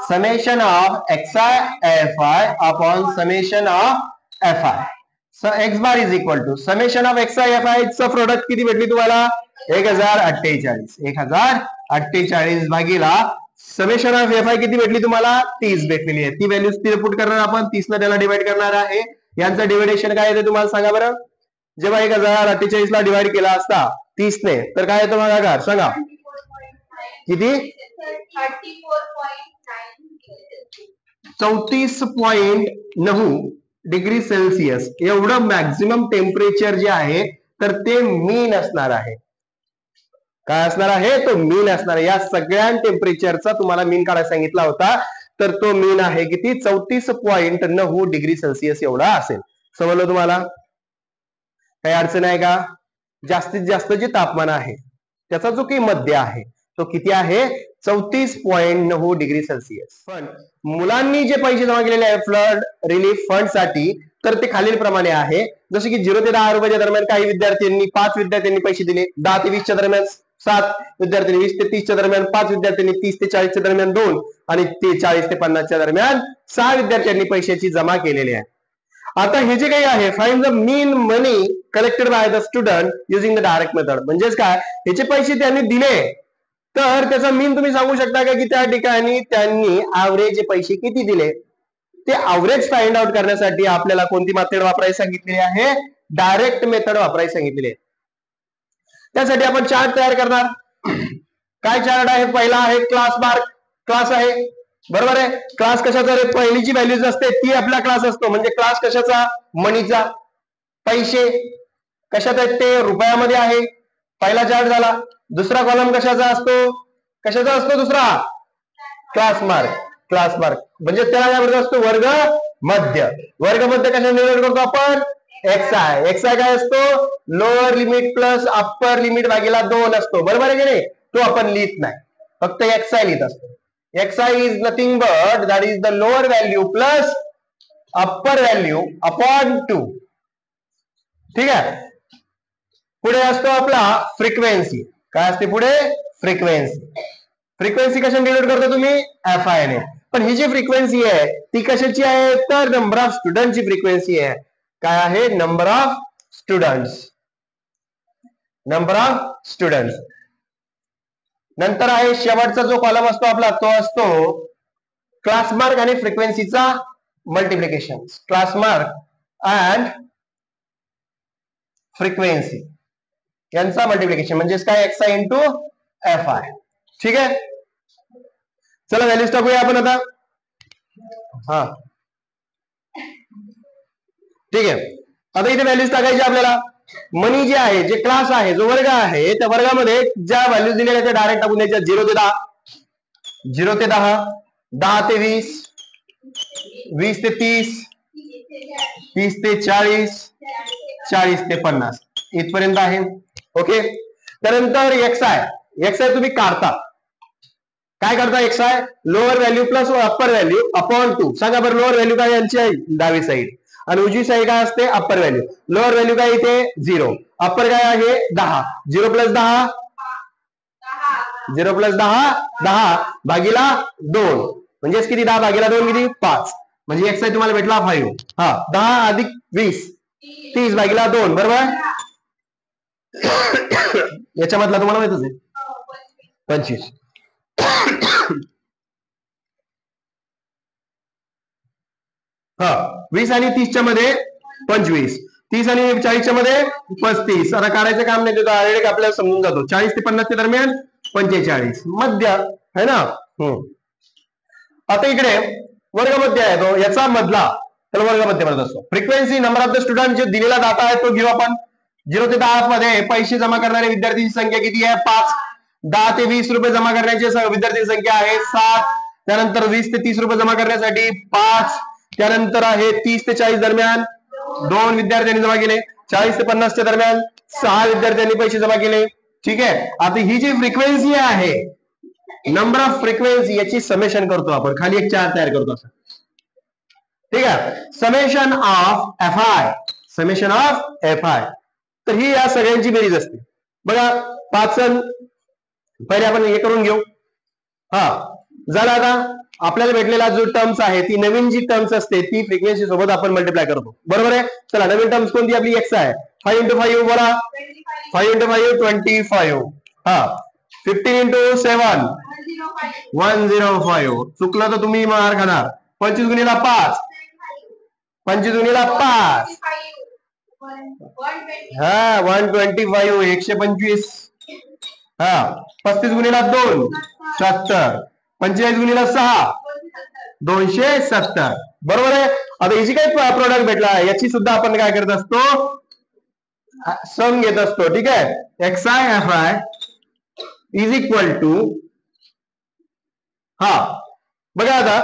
Summation of X I F I upon summation of F I. X bar is equal to summation of X I F I चं प्रोडक्ट किती भेटली तुम्हाला? 1048. 1048 भागीला समेशन ऑफ एफ आय किती भेटली तुम्हाला? 30 भेटलेली आहे. ती व्हॅल्यू तिथे पुट करणार आपण. 30 ने त्याला डिवाइड करणार आहे. यांचं डिव्हिडेशन काय येते तुम्हाला सांगा बरं? जेव्हा 1048 ला डिवाइड केला असता 30 ने तर काय येतं भागाकार सांगा? किती? 34.9 डिग्री सेल्सिअस एवढं मॅक्झिमम टेम्परेचर जे आहे तर ते मीन असणार आहे. काय असणार आहे? तो मीन असणार आहे. या सगळ्या टेम्परेचरचा तुम्हाला मीन काढायला सांगितला होता, तर तो मीन आहे किती? 34.9 डिग्री सेल्सिअस एवढा असेल. समजलं तुम्हाला? काही अडचण आहे का? जास्तीत जास्त जे तापमान आहे त्याचा जो काही मध्य आहे तो किती आहे? 34.9 डिग्री सेल्सिअस. पण मुलांनी जे पैसे जमा केलेले आहे फ्लड रिलीफ फंड साठी तर ते खालील प्रमाणे आहे. जसे की 0 ते 10 रुपयाच्या दरम्यान काही विद्यार्थ्यांनी 5 विद्यार्थ्यांनी पैसे दिले. 10 ते 20 च्या दरम्यान 7 विद्यार्थ्यांनी 20 ते 30च्या दरम्यान 5 विद्यार्थ्यांनी 30 ते 40च्या दरम्यान 2 आणि ते 40 ते 50च्या दरम्यान 6 विद्यार्थ्यांनी पैशाची जमा केलेली आहे. आता हे जे काही आहे, find the mean money collected by the student using the direct method. म्हणजेच काय, ह्याचे पैसे त्यांनी दिले तर त्याचा मीन तुम्ही सांगू शकता का की त्या ठिकाणी त्यांनी ऍव्हरेज पैसे किती दिले. ते ऍव्हरेज फाइंड आउट करण्यासाठी आपल्याला कोणती मेथड वापरायला सांगितलेली आहे, डायरेक्ट मेथड वापरायला सांगितलेली आहे. त्यासाठी आपण चार्ट तयार करणार. काय चार्ट आहे, पहिला आहे क्लास मार्क. क्लास आहे, बरोबर आहे. क्लास कशाचा रे, पहिलीची व्हॅल्यूज असते ती आपला क्लास असतो. म्हणजे क्लास कशाचा, मनीचा. पैसे कशात आहेत, ते रुपयामध्ये आहे. पहिला चार्ट झाला. दुसरा कॉलम कशाचा असतो दुसरा, क्लास मार्क. क्लास मार्क म्हणजे त्याला काय म्हणतो असतो, वर्ग मध्य. वर्ग मध्य कशा निवड करतो आपण, XI. XI काय असतो, lower limit plus upper limit भागीला 2 असतो. बरोबर आहे की नाही. तो आपण लिहित नाही, फक्त XI लिहित असतो. XI is nothing but that is the lower value plus upper value upon 2. ठीक आहे. पुढे असतो आपला फ्रिक्वेन्सी. काय असते पुढे, फ्रिक्वेन्सी. फ्रिक्वेन्सी कशा डिनोट करतो तुम्ही, FI ने. पण ही जी फ्रिक्वेन्सी आहे ती कशाची आहे, तर नंबर ऑफ स्टुडंटची फ्रिक्वेन्सी आहे. काय आहे, number of students. Number of students. नंतर आहे शेवटचा जो कॉलम असतो आपला, तो असतो क्लास मार्क आणि फ्रिक्वेन्सीचा multiplication. Class mark and frequency यांचा मल्टिप्लिकेशन म्हणजेच काय, XI इंटू FI. ठीक आहे. चला व्हॅल्यूज टाकूया आपण आता. हा ठीक आहे. आता इथे व्हॅल्यूज टाकायची आपल्याला. मनी जे आहे, जे क्लास आहे, जो वर्ग आहे, त्या वर्गामध्ये ज्या व्हॅल्यूज दिलेल्या त्या डायरेक्ट टाकून द्यायच्या. 0 ते 10, 0 ते 10, 10 ते 20, 20 ते 30, 30 ते 40, 40 ते 50 इथपर्यंत आहे. ओके. त्यानंतर XI तुम्ही काढता. काय करता, XI lower value plus upper value upon 2. सांगा बरं, लोअर व्हॅल्यू काय यांची आहे, डावी साईड, आणि उजवी साईड काय असते, अप्पर व्हॅल्यू. लोअर व्हॅल्यू काय इथे 0, अप्पर काय आहे 10. 0 प्लस 10, 0 प्लस 10, 10 भागीला 2 म्हणजेच किती, 10 भागीला 2 किती, 5. म्हणजे XI तुम्हाला भेटला 5. हा, 10 अधिक 20, 30 भागीला 2. बरोबर. याच्यामधला तुम्हाला माहितच आहे 25. हा, 20 आणि 30च्या मध्ये 25, 30 आणि 40च्या मध्ये 35. आता काढायचं काम नाही, डायरेक्ट आपल्याला समजून जातो. 40 ते 50च्या दरम्यान 45 मध्य है ना. आता इकडे वर्गमध्य आहे तो, याचा मधला त्याला वर्गमध्य म्हणत असतो. Frequency number of the student, जे दिलेला डाटा आहे तो घेऊ आपण. 0 ते 10 मध्ये पैसे जमा करणारे विद्यार्थ्यांची संख्या किती आहे, 5. 10 ते 20 रुपये जमा करण्याची विद्यार्थ्यांची संख्या आहे 7. त्यानंतर 20 ते 30 रुपये जमा करण्यासाठी 5. त्यानंतर आहे 30 ते 40 दरम्यान 2 विद्यार्थ्यांनी जमा केले. 40 ते 50च्या दरम्यान 6 विद्यार्थ्यांनी पैसे जमा केले. ठीक आहे. आता ही जी फ्रिक्वेन्सी आहे, नंबर ऑफ फ्रिक्वेन्सी, याची समेशन करतो आपण. खाली एक चार्ट तयार करतो असं. ठीक आहे. Summation of FI, summation of FI. तर ही या सगळ्यांची बेरीज असते. बघा 5 पहिले आपण हे करून घेऊ. हा झालं. आता आपल्याला भेटलेला जो टर्म्स आहे, ती नवीन जी टर्म्स असते ती फ्रिक्वेन्सी सोबत आपण मल्टिप्लाय करतो. बरोबर आहे. चला, नवीन टर्म्स कोणती आपली, XI आहे. 5 इंटू 5 बोला, 5 इंटू 5 25. हा, 15 इंटू 7 105. चुकलं तर तुम्ही मार खाणार. 25 गुणीला 5, 25 गुणीला 5, हा 125, 125. हा, 35 गुणीला 2 70, 45 गुणीला 6 270. बरोबर आहे. आता याची काही प्रोडक्ट भेटला, याची सुद्धा आपण काय करत असतो, सम घेत असतो. ठीक आहे. XI FI is equal to, हा बघा आता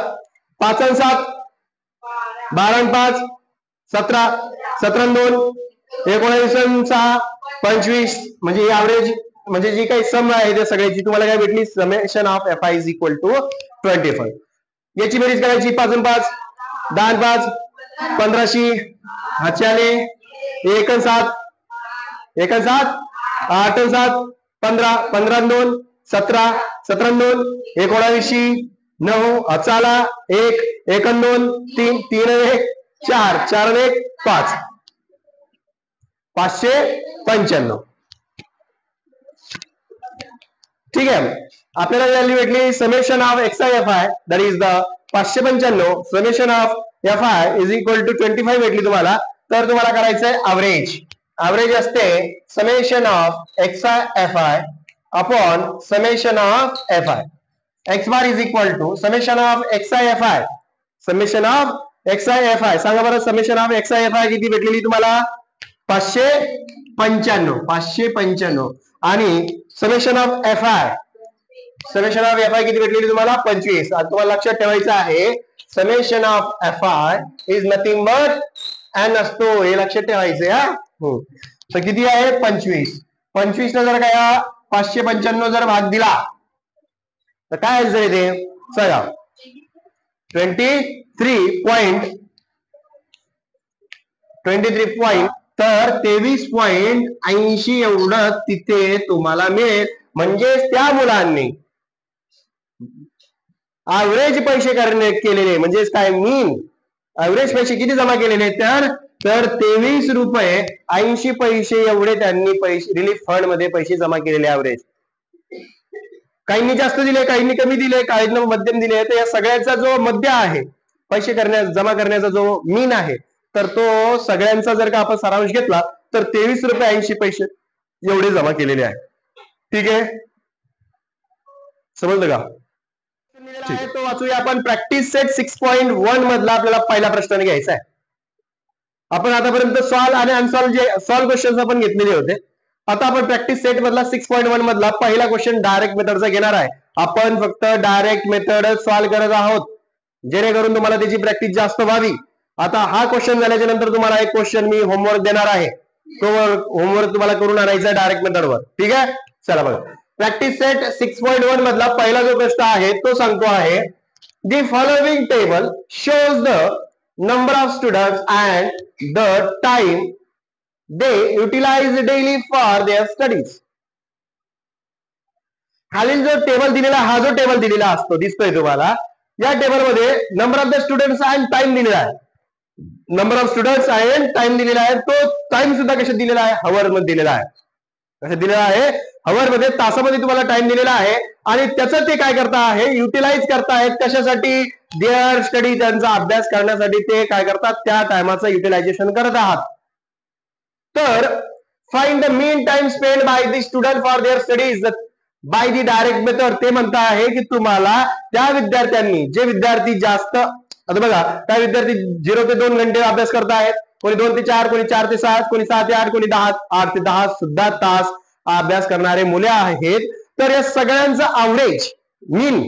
5 आणि 7, 12 आणि 5 17, 17 आणि 2 19 आणि 6 25. म्हणजे ऍव्हरेज, म्हणजे जी काही सम आहे त्या सगळ्याची तुम्हाला काय भेटली, summation of FI is equal to 25. याची बेरीज करायची. 5 आणि 5 10 आणि 5 1500, 8 आणि 1 आणि 7 1 आणि 7 8 आणि 7 15, 15 2 17, 17 2 19, 9 चाला 1, 1 2 3, 3 1 4, 4 1 5, 595. ठीक आहे. आपल्याला व्हॅल्यू भेटली summation of X I F I that is the 595 summation of F I is equal to 25 भेटली तुम्हाला. तर तुम्हाला करायचंय ॲव्हरेज. ॲव्हरेज असते summation of X I F I upon summation of F I. X bar is equal to summation of X I F I. Summation of X I F I सांगा बरं. Summation of X I F I किती भेटलेली तुम्हाला? 595. 595 आणि summation of F I. Summation of F I किती भेटलेली तुम्हाला? 25. आणि तुम्हाला लक्षात ठेवायचं आहे summation of F I is nothing but N असतो. हे लक्षात ठेवायचं हा. तर किती आहे? 25. 25 न जर काय 595 जर भाग दिला तर काय आहे ते सांगा? 23 तर 23.80 एवढं तिथे तुम्हाला मिळेल. म्हणजेच त्या मुलांनी ॲव्हरेज पैसे केलेले म्हणजेच काय मीन ॲव्हरेज पैसे किती जमा केलेले तर 23.80 एवढे त्यांनी पैसे रिलीफ फंड मध्ये पैसे जमा केलेले ॲव्हरेज. काहींनी जास्त दिले, काहींनी कमी दिले, काहींनी मध्यम दिले. तर या सगळ्याचा जो मध्य आहे पैसे जमा करण्याचा जो मीन आहे तर तो सगळ्यांचा जर का आपण सारांश घेतला तर 23.80 रुपये एवढे जमा केलेले आहे. ठीक आहे, समजलं का? तो वाचूया आपण. प्रॅक्टिस सेट 6.1 मधला आपल्याला पहिला प्रश्न घ्यायचा आहे. आपण आतापर्यंत सॉल्व आणि अनसॉल्व जे सॉल्व क्वेश्चन आपण घेतलेले होते. आता आपण प्रॅक्टिस सेट मधला 6.1 मधला पहिला क्वेश्चन डायरेक्ट मेथडचा घेणार आहे. आपण फक्त डायरेक्ट मेथड सॉल्व करत आहोत जेणेकरून तुम्हाला त्याची प्रॅक्टिस जास्त व्हावी. आता हा क्वेश्चन झाल्याच्या नंतर तुम्हाला एक क्वेश्चन मी होमवर्क देणार आहे. तो होमवर्क तुम्हाला करून आणायचा डायरेक्ट मेथडवर. ठीक आहे, चला बघा. प्रॅक्टिस सेट 6.1 मधला पहिला जो प्रश्न आहे तो सांगतो आहे the following table shows the number of students and the time they utilise daily for their studies. खालील जो टेबल दिलेला हा जो टेबल दिलेला असतो दिसतोय तुम्हाला या टेबलमध्ये number of the students and time दिलेला आहे. Number of students and time दिलेला आहे. तो टाइम सुद्धा कशात दिलेला आहे? हवर मध्ये दिलेला आहे. कशात दिलेला आहे? हवर मध्ये, तासामध्ये तुम्हाला टाइम दिलेला आहे. आणि त्याचं ते काय करता आहे? युटिलाइज करतायत. कशासाठी? देअर स्टडी, त्यांचा अभ्यास करण्यासाठी ते काय करतात? त्या टायमाचं युटिलायझेशन करत आहात. तर find the mean time spend by the student for their studies by the direct method. ते म्हणता आहे की तुम्हाला त्या विद्यार्थ्यांनी, जे विद्यार्थी जास्त, आता बघा त्या विद्यार्थी 0 ते 2 घंटे अभ्यास करतायत, कोणी 2 ते 4, कोणी 4 ते 7, कोणी 6 ते 8, कोणी 8 ते 10 सुद्धा तास अभ्यास करणारे मुले आहेत. तर या सगळ्यांचा ॲव्हरेज मीन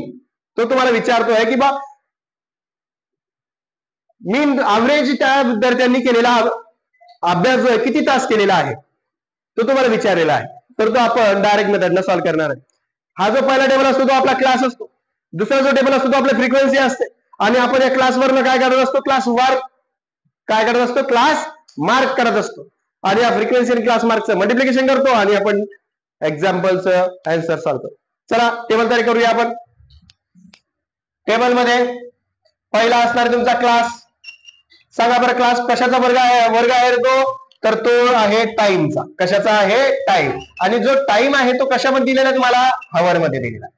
तो तुम्हाला विचारतोय की बा मीन ॲव्हरेज त्या विद्यार्थ्यांनी केलेला अभ्यास जो आहे किती तास केलेला आहे तो तुम्हाला विचारलेला आहे. तर तो आपण डायरेक्ट मेथडनं सॉल्व्ह करणार आहे. हा जो पहिला टेबल असतो तो आपला क्लास असतो. दुसरा जो टेबल असतो तो आपली फ्रिक्वेन्सी असते. आणि आपण या क्लासवरनं काय करत असतो? क्लास वर्क काय करत असतो? क्लास मार्क करत असतो. आणि या फ्रिक्वेन्सी आणि क्लास मार्कचं मल्टिप्लिकेशन करतो आणि आपण एक्झाम्पलचं आन्सर सॉल्व्ह करतो. चला टेबल तयारी करूया आपण. टेबल मध्ये पहिला असणार तुमचा क्लास. सांगा बरं क्लास कशाचा वर्ग आहे तो? तर तो आहे टाइमचा. कशाचा आहे? टाइम. आणि जो टाइम आहे तो कशामध्ये दिलेला आहे तुम्हाला? हवर मध्ये दिलेला आहे.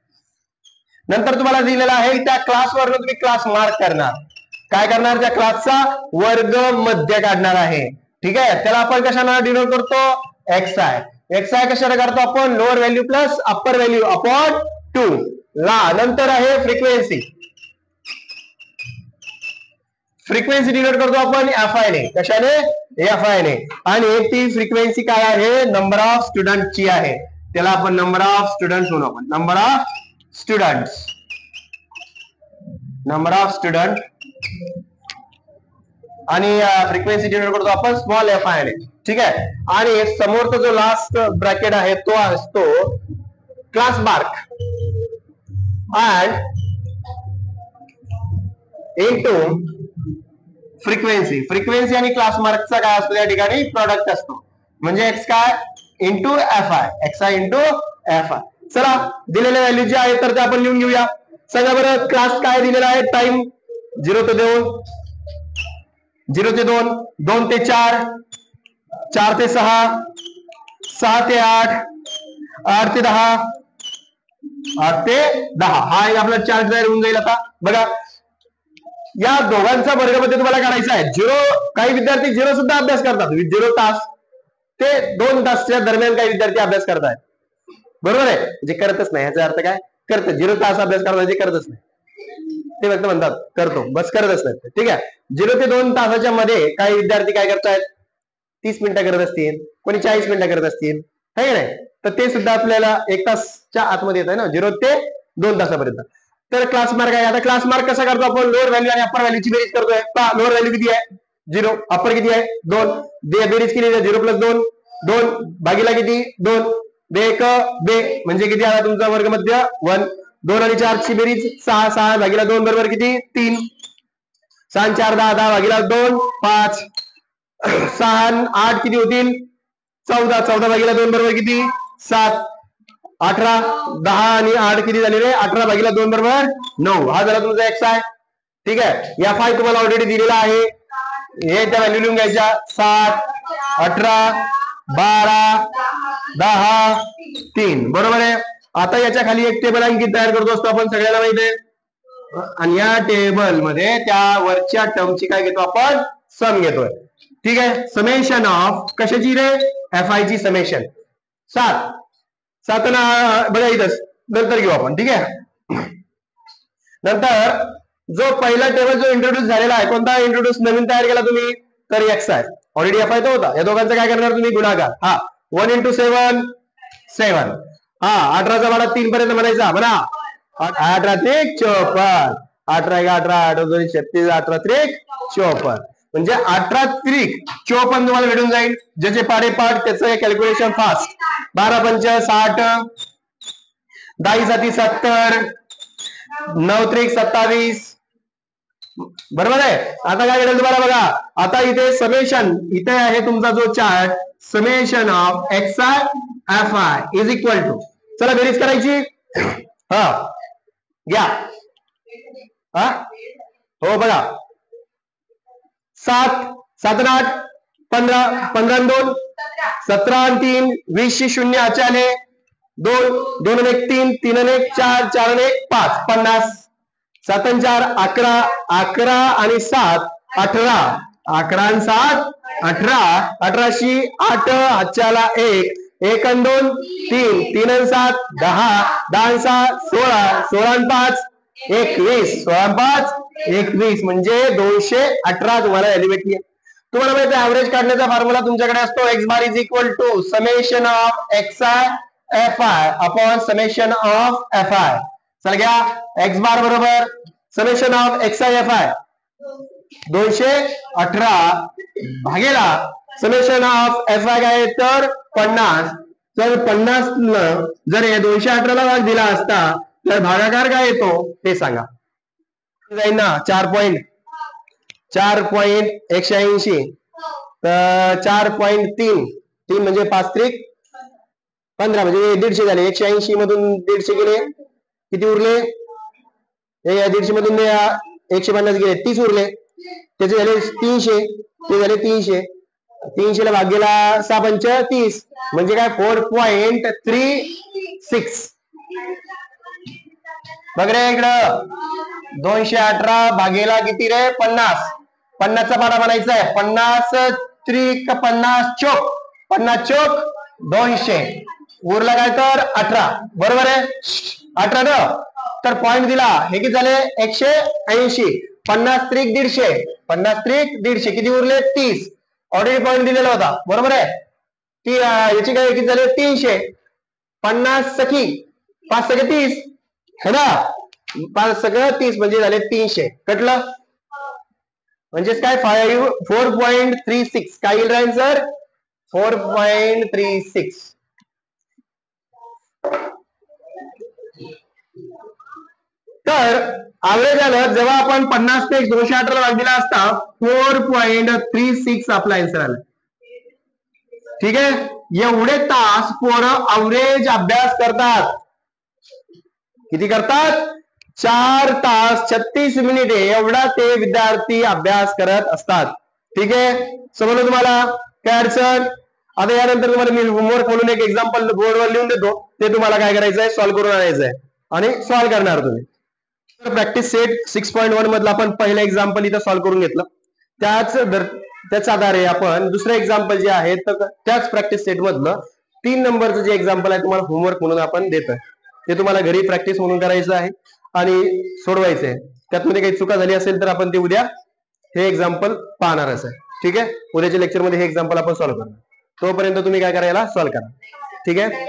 नंतर तुम्हाला दिलेला आहे त्या क्लासवर तुम्ही क्लास मार्क करणार. काय करणार? त्या क्लासचा वर्ग मध्य काढणार आहे. ठीक आहे, त्याला आपण कशाला डिनोट करतो? X I. एक्स आय कशाला करतो आपण? Lower value plus upper value upon 2 ला. नंतर आहे फ्रिक्वेन्सी. फ्रिक्वेन्सी डिनोट करतो आपण एफ आय ने. कशाने? एफ आय ने. आणि ती फ्रिक्वेन्सी काय आहे? नंबर ऑफ स्टुडंटची आहे. त्याला आपण नंबर ऑफ स्टुडंट्स म्हणू. आपण number of students, number of student. आणि फ्रिक्वेन्सी डिनोट करतो आपण स्मॉल एफ आय ने. ठीक आहे, आणि समोरचा जो लास्ट ब्रॅकेट आहे तो असतो class mark and into frequency. Frequency आणि क्लास मार्कचा काय असतो या ठिकाणी? प्रॉडक्ट असतो. म्हणजे एक्स काय? Into F I. X I into F I. चला दिलेल्या व्हॅल्यू जे आहे तर ते आपण लिहून घेऊया. सांगा बरं क्लास काय दिलेला आहे. टाइम 0 ते 2, 0 ते 2, 2 ते 4, 4 ते 6, 6 ते 8, 8 ते 10, 8 ते 10. हा एक आपला चार्ट तयार होऊन जाईल. आता बघा या दोघांचा वर्गमध्ये तुम्हाला काढायचा आहे. 0 काही विद्यार्थी 0 सुद्धा अभ्यास करतात. 0 तास ते 2 तासच्या दरम्यान काही विद्यार्थी अभ्यास करतात. बरोबर आहे. जे करतच नाही याचा अर्थ काय. करत 0 तास अभ्यास करतात जे करतच नाही ते फक्त म्हणतात करतो बस करतच नाही. ठीक आहे. 0 ते 2 तासाच्या मध्ये काही विद्यार्थी काय करतायत 30 मिनिटं करत असतील, कोणी 40 मिनिटं करत असतील, है नाही. तर ते सुद्धा आपल्याला 1 तासच्या आतमध्ये येत आहे ना 0 ते 2 तासापर्यंत. तर क्लास मार्क आहे. आता क्लास मार्क कसा करतो आपण. लोअर व्हॅल्यू आणि अप्पर व्हॅल्यूची बेरीज करतोय. पहा लोअर व्हॅल्यू किती आहे 0, अप्पर किती आहे 2, बेरीज केली 0 + 2, 2 भागीला किती 2, 2 1 2 म्हणजे किती आला तुमचा वर्गमध्य 1. 2 आणि 4 ची बेरीज 6, 6 भागीला 2 बरोबर किती 3, 6 4 10, 10 भागीला 2 5, 6 8 किती होतील 14, 14 भागीला 2 बरोबर किती 7, 18, 10 आणि 8 किती झाले रे 18 भागीला 2 बरोबर 9. हा झाला तुमचा एक्स आहे. ठीक आहे. एफ आय तुम्हाला ऑलरेडी दिलेला आहे. हे त्या व्हॅल्यू लिहून घ्यायच्या 7, 18, 12, 10, 3. बरोबर आहे. आता याच्या खाली एक टेबल आणखी तयार करतो असतो आपण सगळ्यांना माहिती आहे. आणि या टेबल मध्ये त्या वरच्या टर्मची काय घेतो आपण सम घेतोय. ठीक आहे. समेशन ऑफ कशाची रे एफ आय ची समेशन 7 बघा इथंच नंतर घेऊ आपण. ठीक आहे. नंतर जो पहिला टेबल जो इंट्रोड्यूस झालेला आहे कोणता इंट्रोड्यूस नवीन तयार केला तुम्ही तर एक्स आहे. ऑलरेडी एफ आय तो होता. या दोघांचा काय करणार तुम्ही गुणाकार. हा 1 × 7 7. हा 18चा वाडा 3 पर्यंत म्हणायचा म्हणा 18 त्रिक 54, 18 × 18 18 2 36, 18 त्रिक 54 म्हणजे 18 त्रिक 54 तुम्हाला भेटून जाईल. ज्याचे पाडेपाठ त्याचं कॅल्क्युलेशन फास्ट. 12 पंच 60, 10 7 70, 9 त्रिक 27. बरोबर आहे. आता काय करेल तुम्हाला बघा. आता इथे समेशन इथे आहे तुमचा जो chart summation of X I F I is equal to. चला बेरीज करायची. हा घ्या. हा हो बघा 7 7 8 15 15 2 17 आणि 3 20 0 आचे आले 2 2 आणि 1 3 3 आणि 1 4 4 आणि 1 5 50 7 आणि 4 11 11 आणि 7 18 11 आणि 7 18 18शी 8 आच्याला 1 1 आणि 2 3 3 आणि 7 10 10 आणि 6 16 16 आणि 5 21 16 आणि 5 21 म्हणजे 218 तुम्हाला व्हॅल्यू भेटली. तुम्हाला माहिती आहे ऍव्हरेज काढण्याचा फॉर्म्युला तुमच्याकडे असतो X bar is equal to summation of X I F I upon summation of F I. चला घ्या एक्स बार बरोबर summation of X I F I 218 भागेला समेशन ऑफ एफ आय काय तर 50. तर 50 न जर हे 218 ला भाग दिला असता तर भागाकार काय येतो ते सांगा. जाईल ना 4.180 तर 4.3 3 म्हणजे 5 त्रिक 15 म्हणजे 150 झाले. 180 मधून 150 गेले किती उरले. 150 मधून 150 गेले 30 उरले. त्याचे झाले 300 ते झाले 300. 300 ला भाग गेला 6 पंच 30 म्हणजे काय 4.36. बघ रे इकडं 218 भागेला किती रे 50. 50 चा पाडा बनायचा आहे 50 त्रिक 50 चोक 50 चोक 200 उरला काय तर 18. बरोबर आहे 18 न तर पॉइंट दिला हे किती झाले 180. 50 त्रिक 150 50 त्रिक 150 किती उरले 30. ऑलरेडी पॉइंट दिलेला होता. बरोबर आहे. ती याची काय किती झाले 300. 50 सखी 5 सखी 30 है ना 5 सगळं 30 म्हणजे झाले 300. कटलं म्हणजेच काय 4.36 काय येईल राहील सर 4.36. तर ऍव्हरेज आलं जेव्हा आपण 50 ते 218 ला भाग दिला असता 4.36 आपला आन्सर आला. ठीक आहे. एवढे तास पोरं अवरेज अभ्यास करतात. किती करतात? 4 तास 36 मिनिटे एवढा ते विद्यार्थी अभ्यास करत असतात. ठीक आहे, समजलं तुम्हाला? काय अडचण? आता यानंतर तुम्हाला मी होमवर्क म्हणून एक एक्झाम्पल बोर्डवर लिहून देतो, ते तुम्हाला काय करायचंय? सॉल्व्ह करून आणायचंय आणि सॉल्व्ह करणार तुम्ही. प्रॅक्टिस सेट 6.1 मधलं आपण पहिलं एक्झाम्पल इथं सॉल्व्ह करून घेतलं. त्याच आधारे आपण दुसरं एक्झाम्पल जे आहे तर त्याच प्रॅक्टिस सेट मधलं 3 नंबरचं जे एक्झाम्पल आहे तुम्हाला होमवर्क म्हणून आपण देतोय. ते तुम्हाला घरी प्रॅक्टिस म्हणून करायचं आहे आणि सोडवायचं आहे. त्यातमध्ये काही चुका झाली असेल तर आपण ते उद्या हे एक्झाम्पल पाहणारच आहे. ठीक आहे, उद्याच्या लेक्चरमध्ये हे एक्झाम्पल आपण सॉल्व्ह करणार. तोपर्यंत तुम्ही काय करायला? सॉल्व्ह करा. ठीक आहे.